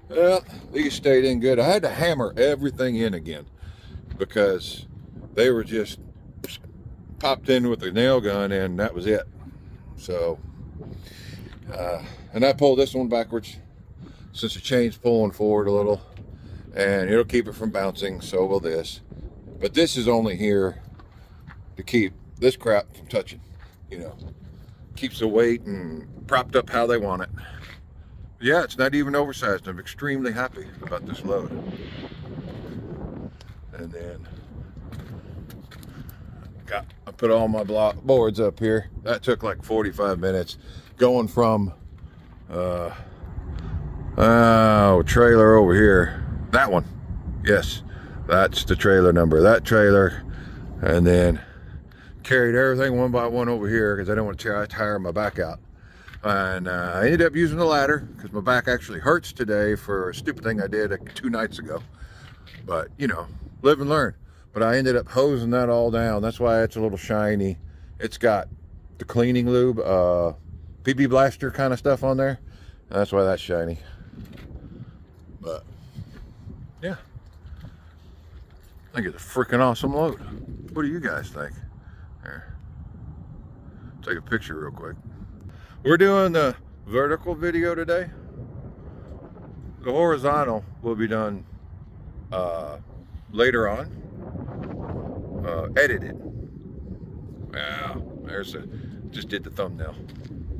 Well, these stayed in good. I had to hammer everything in again because they were just popped in with a nail gun, and that was it. So, and I pulled this one backwards since the chain's pulling forward a little, and it'll keep it from bouncing. So will this. But this is only here to keep this crap from touching, you know. Keeps the weight and propped up how they want it. Yeah, it's not even oversized. I'm extremely happy about this load. And then I put all my block boards up here. That took like 45 minutes going from trailer over here. That one, yes, that's the trailer number, that trailer. And then carried everything one by one over here because I didn't want to tire my back out. And I ended up using the ladder because my back actually hurts today for a stupid thing I did 2 nights ago. But you know, live and learn. But I ended up hosing that all down. That's why it's a little shiny. It's got the cleaning lube, PB blaster kind of stuff on there. That's why that's shiny. But yeah, I think it's a freaking awesome load. What do you guys think? Here, take a picture real quick. We're doing the vertical video today. The horizontal will be done later on, edited. Wow, just did the thumbnail.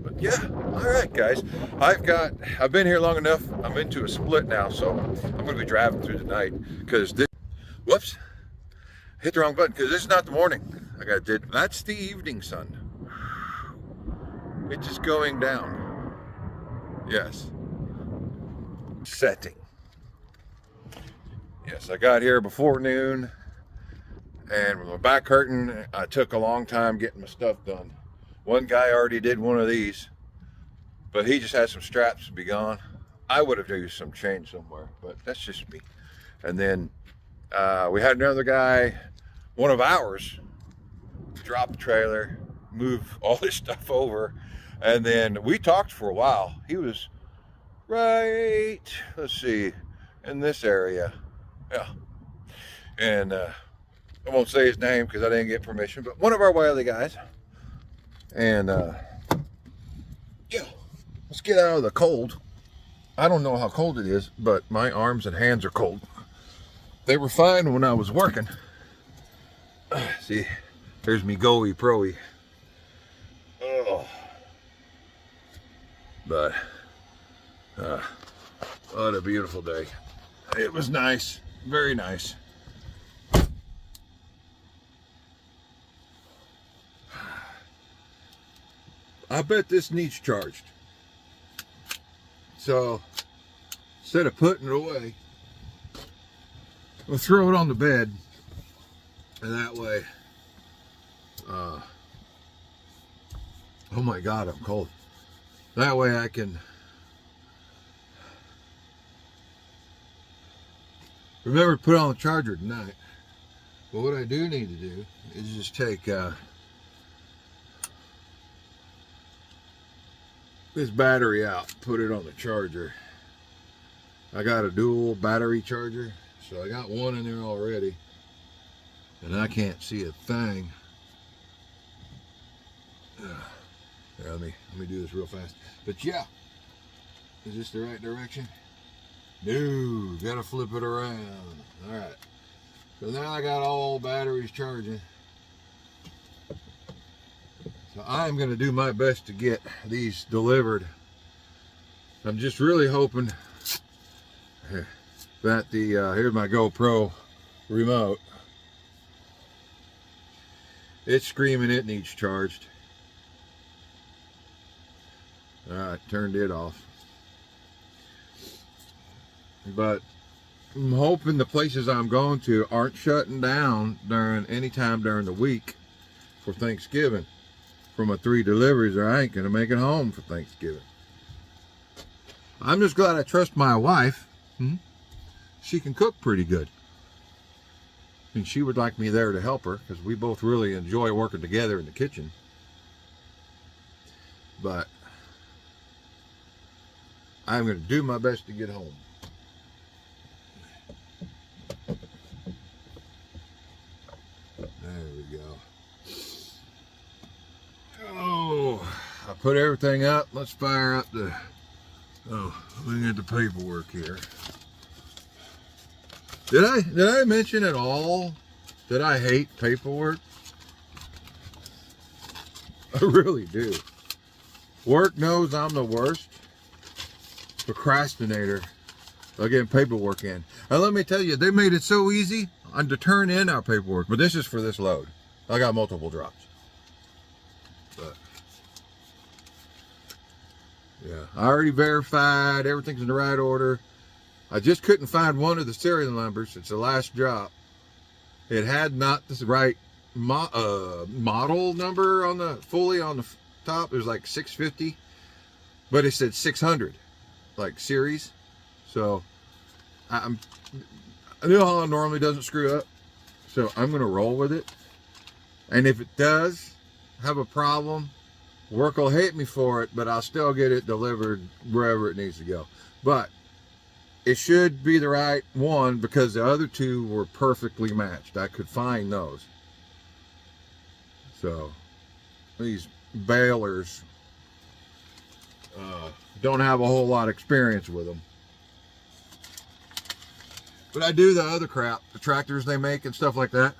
But yeah, all right, guys. I've been here long enough. I'm into a split now, so I'm gonna be driving through the night because this. Whoops, hit the wrong button because this is not the morning. That's the evening sun. It's just going down. Yes. Setting. Yes, I got here before noon, and with my back hurting, I took a long time getting my stuff done. One guy already did one of these, but he just had some straps to be gone. I would have used some chain somewhere, but that's just me. And then we had another guy, one of ours, drop the trailer, move all this stuff over. And then we talked for a while. He was right, let's see, in this area. Yeah. And I won't say his name because I didn't get permission, but one of our wily guys. And yeah, let's get out of the cold. I don't know how cold it is, but my arms and hands are cold. They were fine when I was working. See, there's me go-y pro-y. Oh. But, what a beautiful day. It was nice, very nice. I bet this needs charged. So, instead of putting it away, we'll throw it on the bed, and that way, oh my God, I'm cold. That way I can remember to put on the charger tonight. But what I do need to do is just take this battery out, put it on the charger. I got a dual battery charger, so I got one in there already, and I can't see a thing. Here, let me do this real fast. But yeah, is this the right direction? No, gotta flip it around. All right, so now I got all batteries charging. So I'm gonna do my best to get these delivered. I'm just really hoping that the, here's my GoPro remote. It's screaming it needs charged. All right, turned it off. But I'm hoping the places I'm going to aren't shutting down during any time during the week for Thanksgiving. For my 3 deliveries, or I ain't gonna make it home for Thanksgiving. I'm just glad I trust my wife. She can cook pretty good. And she would like me there to help her, because we both really enjoy working together in the kitchen. But I'm going to do my best to get home. There we go. Oh, I put everything up. Let's fire up the, oh, let me get the paperwork here. Did I mention at all that I hate paperwork? I really do. Work knows I'm the worst procrastinator of getting paperwork in. And let me tell you, they made it so easy to turn in our paperwork. But this is for this load. I got multiple drops. But yeah, I already verified everything's in the right order. I just couldn't find one of the serial numbers. It's the last drop. It had not the right model number on the fully on the top. It was like 650, but it said 600, like series. So I know Holland normally doesn't screw up, so I'm gonna roll with it. And if it does have a problem, work will hate me for it, but I'll still get it delivered wherever it needs to go. But it should be the right one, because the other 2 were perfectly matched. I could find those. So these balers don't have a whole lot of experience with them. But I do the other crap, the tractors they make and stuff like that.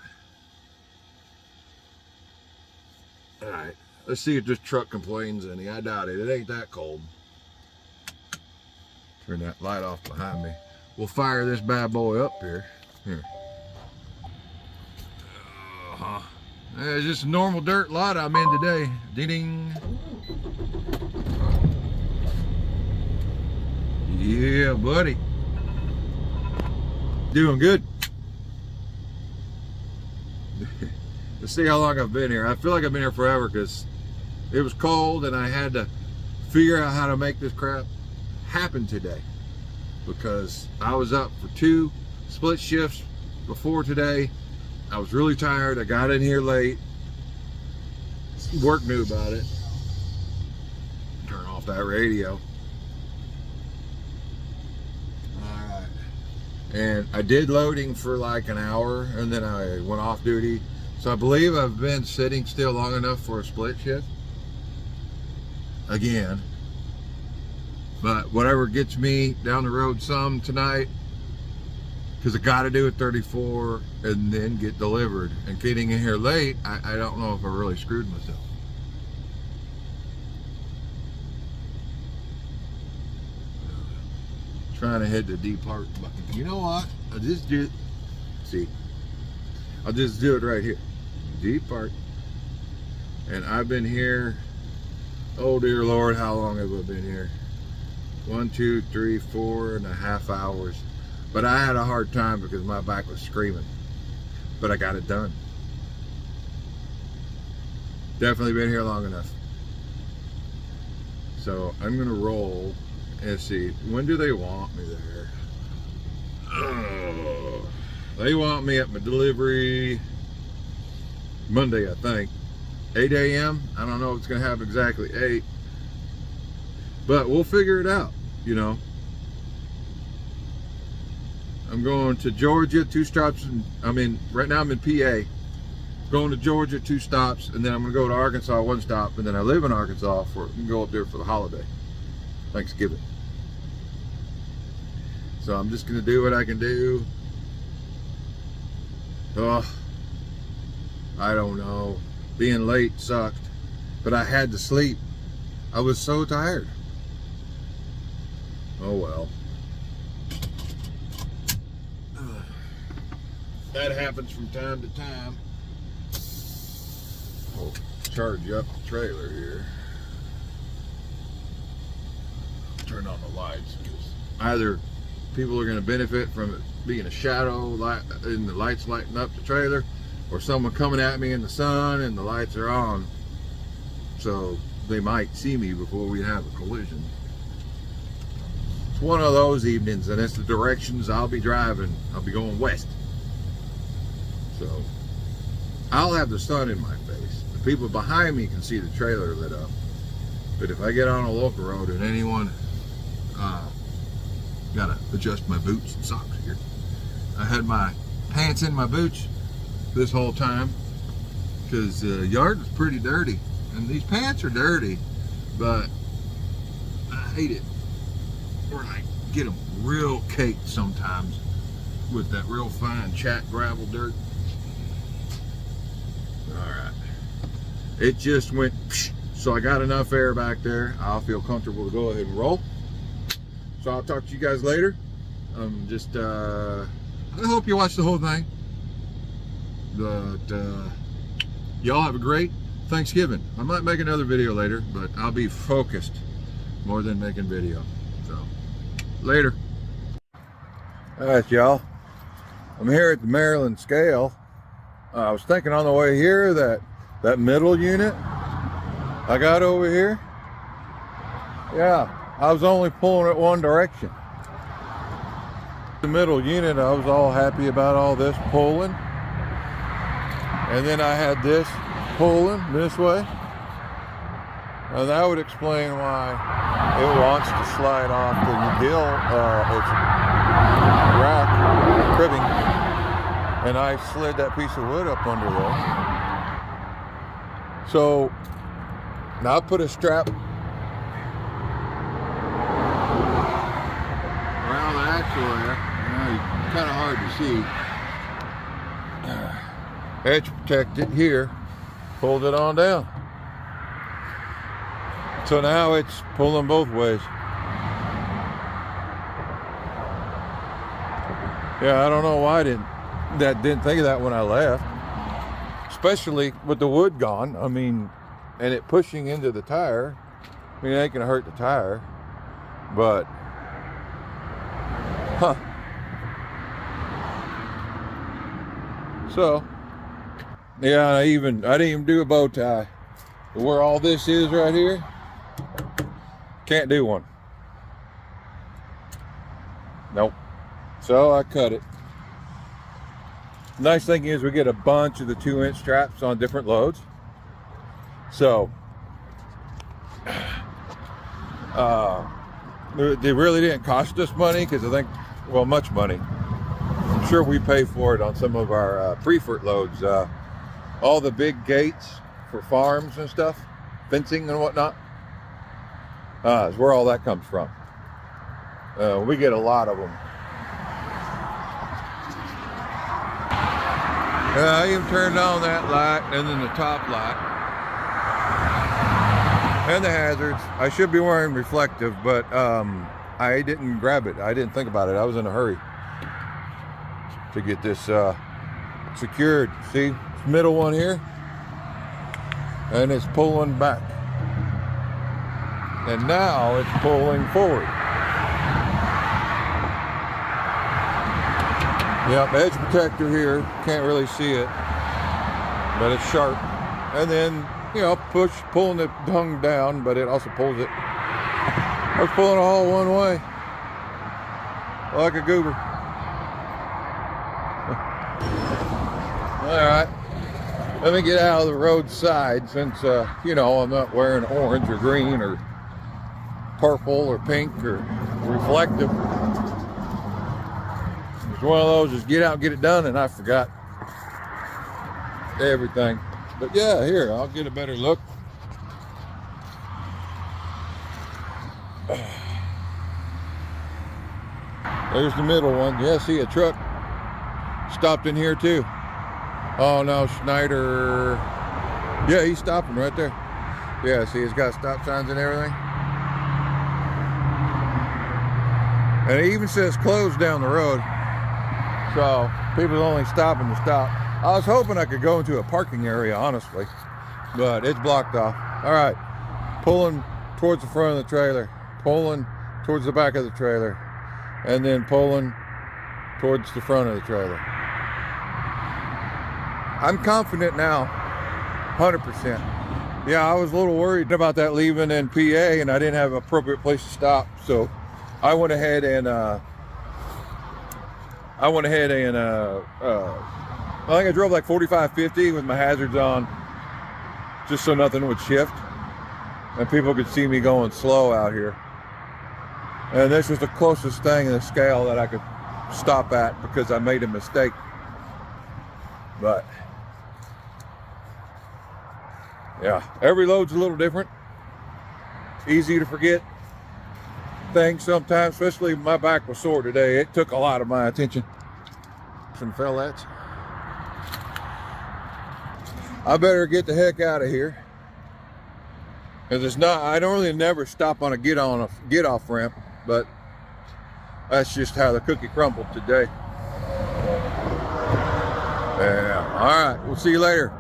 All right, let's see if this truck complains any. I doubt it. It ain't that cold. Turn that light off behind me. We'll fire this bad boy up here. Here. It's just a normal dirt lot I'm in today. Ding-ding. Yeah, buddy. Doing good. Let's see how long I've been here. I feel like I've been here forever, because it was cold and I had to figure out how to make this crap happen today, because I was up for 2 split shifts before today. I was really tired. I got in here late. Work knew about it. Turn off that radio. Alright. And I did loading for like an hour, and then I went off duty. So I believe I've been sitting still long enough for a split shift. Again. But whatever gets me down the road some tonight, because I got to do it 34 and then get delivered. And getting in here late, I don't know if I really screwed myself. Trying to head to depart. You know what? I'll just do it. See, I'll just do it right here. Depart. And I've been here, oh dear Lord, how long have I been here? 1, 2, 3, 4.5 hours. But I had a hard time because my back was screaming. But I got it done. Definitely been here long enough. So I'm gonna roll and see, when do they want me there? Oh, they want me at my delivery Monday, I think. 8 a.m. I don't know if it's gonna happen exactly 8. But we'll figure it out, you know. I'm going to Georgia, 2 stops, and right now I'm in PA. Going to Georgia, 2 stops, and then I'm gonna go to Arkansas, 1 stop, and then I live in Arkansas and go up there for the holiday, Thanksgiving. So I'm just gonna do what I can do. Oh, I don't know. Being late sucked, but I had to sleep. I was so tired. Oh well. That happens from time to time. We'll charge up the trailer here. Turn on the lights, because either people are going to benefit from it being a shadow light and the lights lighting up the trailer, or someone coming at me in the sun and the lights are on, so they might see me before we have a collision. It's one of those evenings, and it's the directions I'll be driving. I'll be going west. So I'll have the sun in my face. The people behind me can see the trailer lit up. But if I get on a local road and anyone, gotta adjust my boots and socks here. I had my pants in my boots this whole time because the yard was pretty dirty. And these pants are dirty, but I hate it. Or I get them real caked sometimes with that real fine chat gravel dirt. Alright, it just went psh, so I got enough air back there. I'll feel comfortable to go ahead and roll. So I'll talk to you guys later. I hope you watch the whole thing. But y'all have a great Thanksgiving. I might make another video later, but I'll be focused more than making video. So later. Alright, y'all, I'm here at the Maryland scale. I was thinking on the way here that middle unit I got over here, yeah, I was only pulling it one direction. The middle unit, I was all happy about all this pulling, and then I had this pulling this way, and that would explain why it wants to slide off the gill, its rack cribbing. And I slid that piece of wood up under there. So now I put a strap around the axle there. Kind of hard to see. Edge protected here. Pulled it on down. So now it's pulling both ways. Yeah, I don't know why I didn't think of that when I left, especially with the wood gone. I mean, and it pushing into the tire. I mean, it ain't gonna hurt the tire, but so yeah, I didn't even do a bow tie. Where all this is right here, can't do one. Nope. So I cut it. Nice thing is we get a bunch of the 2-inch straps on different loads. So they really didn't cost us money, because I think, well, much money. I'm sure we pay for it on some of our Preferred loads. All the big gates for farms and stuff, fencing and whatnot, is where all that comes from. We get a lot of them. I even turned on that light and then the top light and the hazards. I should be wearing reflective, but I didn't grab it. I didn't think about it. I was in a hurry to get this secured. See, this middle one here, and it's pulling back, and now it's pulling forward. Yep, edge protector here, can't really see it, but it's sharp. And then, you know, pulling the tongue down, but it also pulls it. I was pulling it all one way, like a goober. All right, let me get out of the roadside since, you know, I'm not wearing orange or green or purple or pink or reflective. It's one of those, just get out and get it done, and I forgot everything. But yeah, here, I'll get a better look. There's the middle one. Yeah, see a truck stopped in here too. Oh no, Schneider. Yeah, he's stopping right there. Yeah, see, he's got stop signs and everything. And it even says closed down the road. So people only stopping to stop. I was hoping I could go into a parking area, honestly, but it's blocked off. All right, pulling towards the front of the trailer, pulling towards the back of the trailer, and then pulling towards the front of the trailer. I'm confident now, 100%. Yeah, I was a little worried about that leaving in PA, and I didn't have an appropriate place to stop, so I went ahead and I think I drove like 45, 50 with my hazards on, just so nothing would shift and people could see me going slow out here. And this was the closest thing in the scale that I could stop at because I made a mistake. But yeah, every load's a little different. Easy to forget things sometimes, especially my back was sore today. It took a lot of my attention. Some fellas, I better get the heck out of here, because it's not, I don't really never stop on a get off ramp, but that's just how the cookie crumbled today. Yeah, all right, we'll see you later.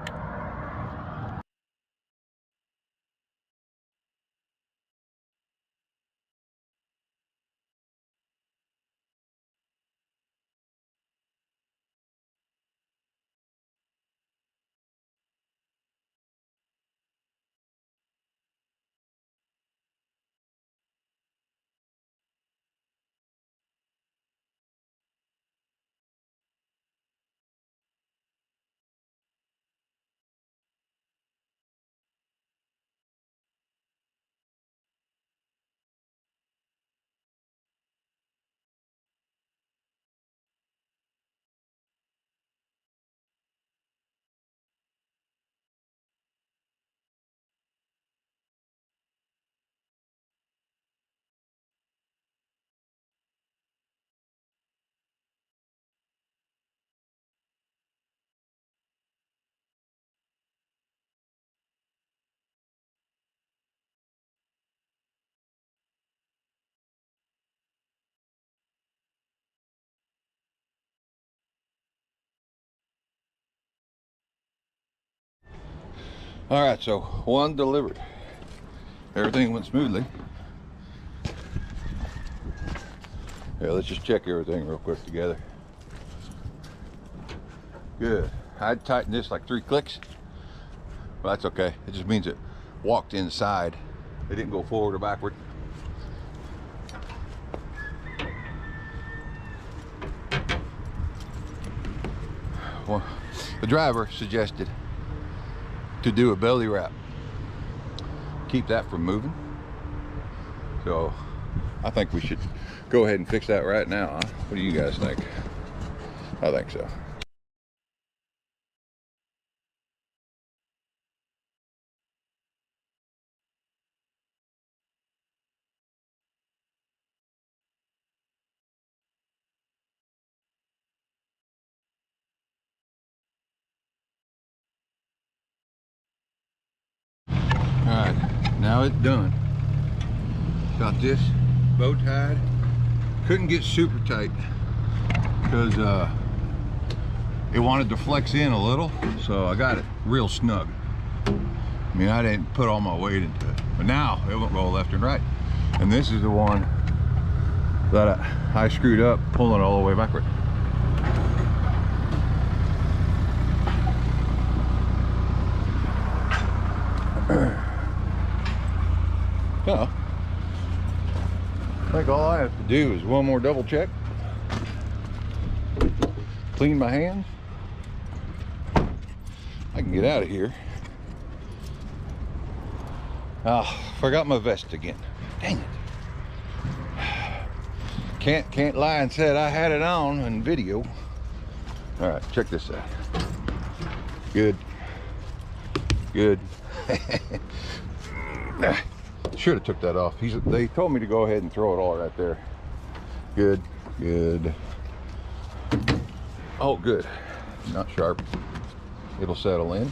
All right, so one delivered. Everything went smoothly. Yeah, let's just check everything real quick together. Good. I'd tighten this like 3 clicks, but that's okay. It just means it walked inside. It didn't go forward or backward. Well, the driver suggested to do a belly wrap, keep that from moving. So I think we should go ahead and fix that right now, huh? What do you guys think? I think so. Now it's done. Got this bow tied. Couldn't get super tight because it wanted to flex in a little, so I got it real snug. I mean, I didn't put all my weight into it, but now it won't roll left and right. And this is the one that I screwed up pulling all the way backward. So, I think all I have to do is one more double check, clean my hands, I can get out of here. Ah, forgot my vest again. Dang it. Can't lie and said I had it on in video. All right, check this out. Good. Good. Should have took that off. They told me to go ahead and throw it all right there. Good, good. Oh, good. Not sharp. It'll settle in.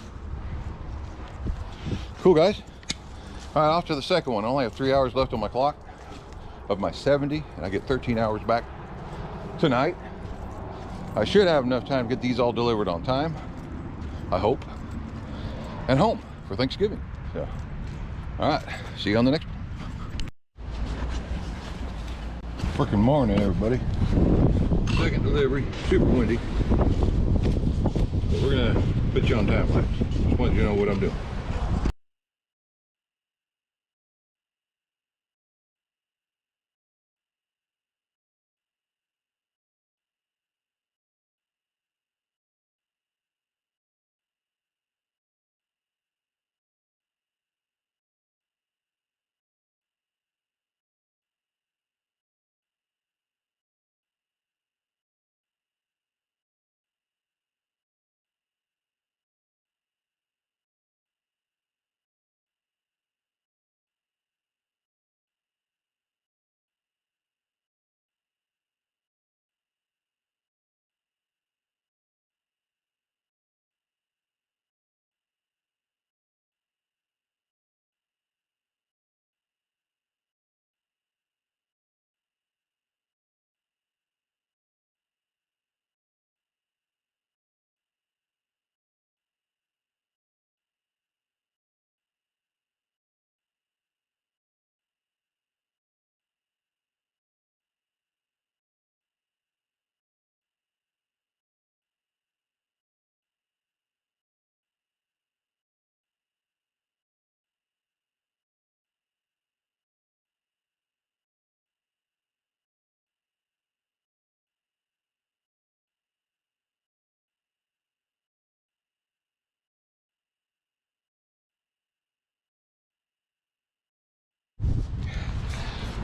Cool, guys. All right, off to the second one. I only have 3 hours left on my clock of my 70, and I get 13 hours back tonight. I should have enough time to get these all delivered on time, I hope, and home for Thanksgiving. So, all right, see you on the next one. Freaking morning, everybody. Second delivery, super windy. But we're gonna put you on time lapse. Just wanted you to know what I'm doing.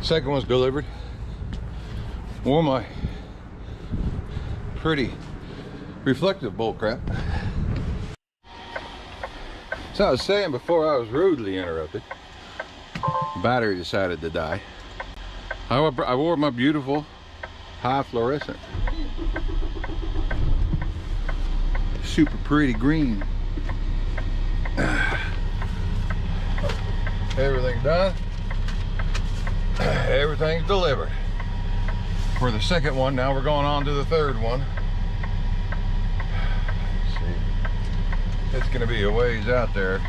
Second one's delivered. Wore my pretty reflective bull crap. So I was saying before I was rudely interrupted, battery decided to die. I wore my beautiful high fluorescent, super pretty green. Everything's done. Everything's delivered for the second one. Now we're going on to the third one. Let's see, it's gonna be a ways out there.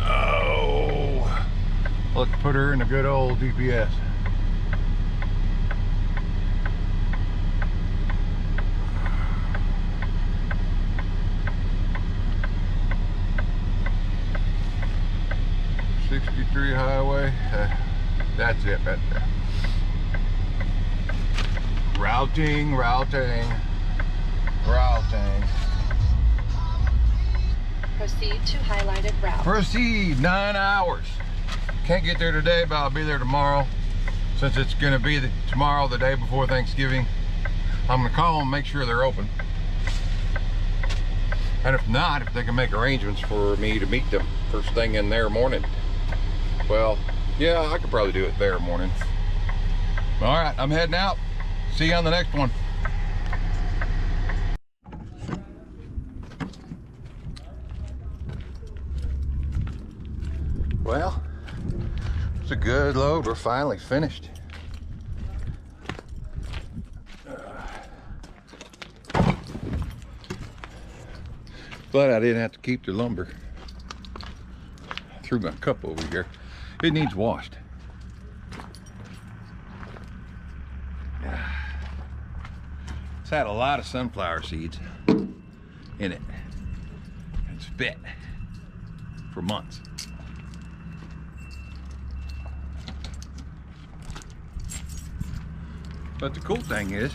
Oh, let's put her in a good old GPS. Highway, that's it right there. Routing. Proceed to highlighted route. Proceed, 9 hours. Can't get there today, but I'll be there tomorrow. Since it's gonna be tomorrow, the day before Thanksgiving, I'm gonna call them, make sure they're open. And if not, if they can make arrangements for me to meet them first thing in their morning, well, yeah, I could probably do it there morning. All right, I'm heading out. See you on the next one. Well, it's a good load. We're finally finished. Glad I didn't have to keep the lumber. Threw my cup over here. It needs washed. It's had a lot of sunflower seeds in it. It's fit for months. But the cool thing is,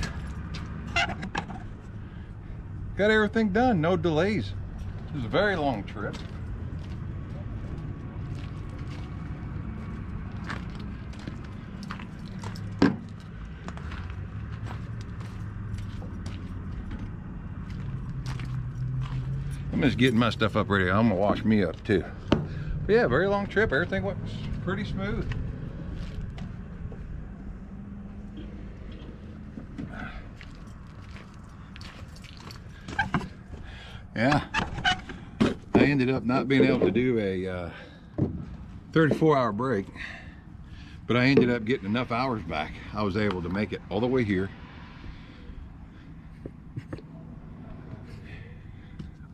got everything done, no delays. It was a very long trip. I'm just getting my stuff up ready. I'm gonna wash me up too. But yeah, very long trip. Everything went pretty smooth. Yeah, I ended up not being able to do a 34-hour break, but I ended up getting enough hours back. I was able to make it all the way here.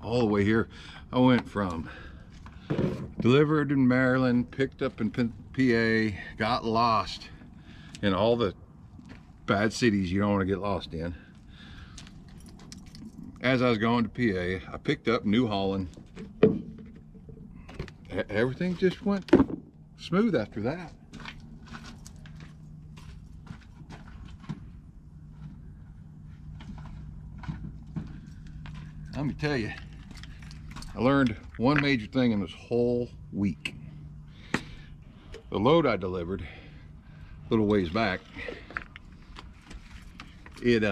All the way here. I went from delivered in Maryland, picked up in PA, got lost in all the bad cities you don't want to get lost in. As I was going to PA, I picked up New Holland. Everything just went smooth after that. Let me tell you, I learned one major thing in this whole week. The load I delivered a little ways back, it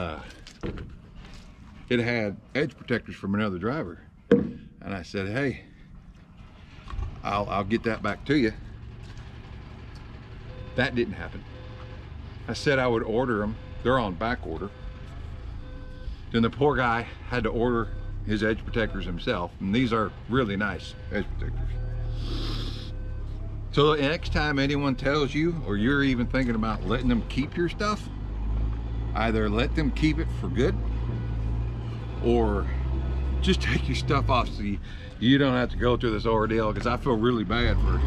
had edge protectors from another driver, and I said, hey, I'll get that back to you. That didn't happen. I said I would order them. They're on back order. Then the poor guy had to order his edge protectors himself, and these are really nice edge protectors. So the next time anyone tells you, or you're even thinking about letting them keep your stuff, either let them keep it for good, or just take your stuff off so you don't have to go through this ordeal. Because I feel really bad for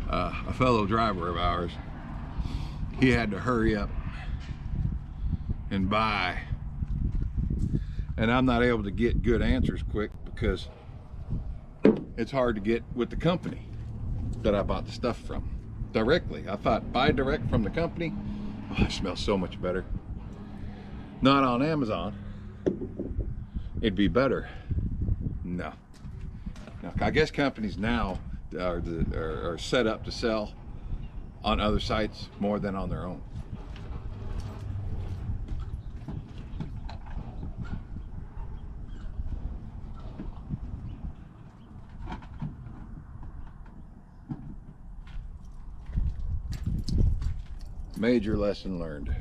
a fellow driver of ours. He had to hurry up and buy, and I'm not able to get good answers quick because it's hard to get with the company that I bought the stuff from directly. I thought buy direct from the company, oh, it smells so much better. Not on Amazon, it'd be better. No, I guess companies now are set up to sell on other sites more than on their own. Major lesson learned.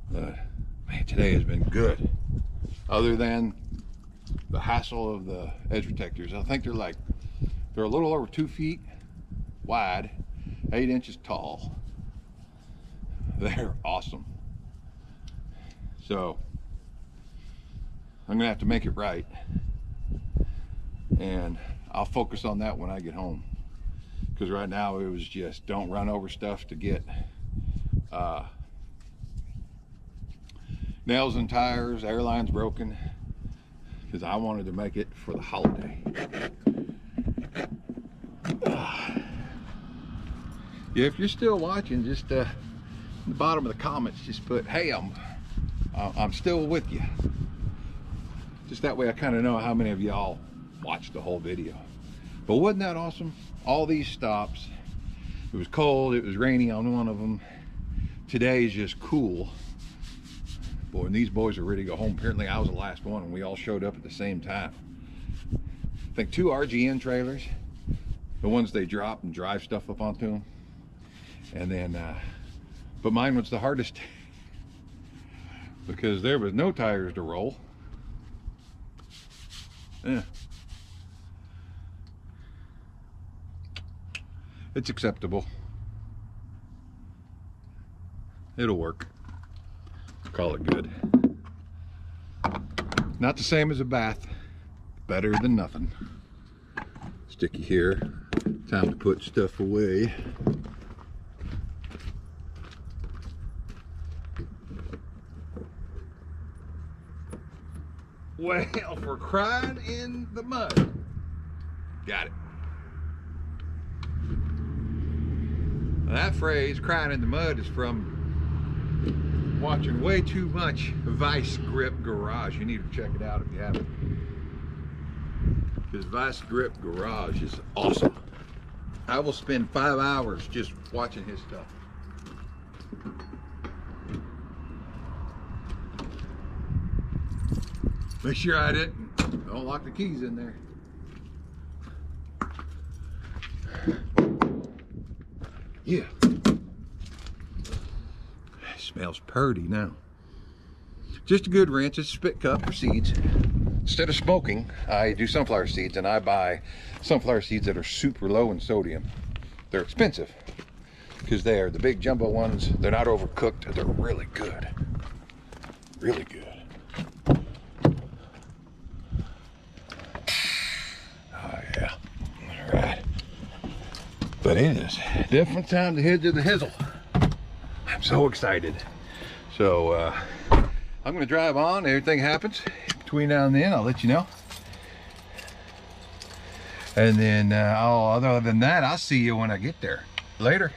Man, today has been good. Other than the hassle of the edge protectors. I think they're a little over 2 feet wide, 8 inches tall. They're awesome. So I'm gonna have to make it right, and I'll focus on that when I get home, because right now it was just don't run over stuff to get nails and tires, airlines broken, because I wanted to make it for the holiday. Yeah, if you're still watching, just in the bottom of the comments, just put, hey, I'm still with you. Just that way I kind of know how many of y'all watched the whole video. But wasn't that awesome? All these stops. It was cold, it was rainy on one of them. Today is just cool. Boy, and these boys are ready to go home. Apparently I was the last one, and we all showed up at the same time. I think 2 RGN trailers, the ones they drop and drive stuff up onto them. And then, but mine was the hardest. because there was no tires to roll. Yeah. It's acceptable. It'll work. Call it good. Not the same as a bath. Better than nothing. Sticky here. Time to put stuff away. Well, for crying in the mud. Got it. That phrase, crying in the mud, is from watching way too much Vice Grip Garage. You need to check it out if you haven't. Because Vice Grip Garage is awesome. I will spend 5 hours just watching his stuff. Make sure I don't lock the keys in there. Yeah. Smells purty now. Just a good rinse. It's a spit cup for seeds. Instead of smoking, I do sunflower seeds, and I buy sunflower seeds that are super low in sodium. They're expensive because they are the big jumbo ones. They're not overcooked. They're really good. Really good. Oh yeah. All right. But it is definitely time to head to the hizzle. I'm so excited. So I'm gonna drive on. Everything happens between now and then. I'll let you know. And then other than that, I'll see you when I get there. Later.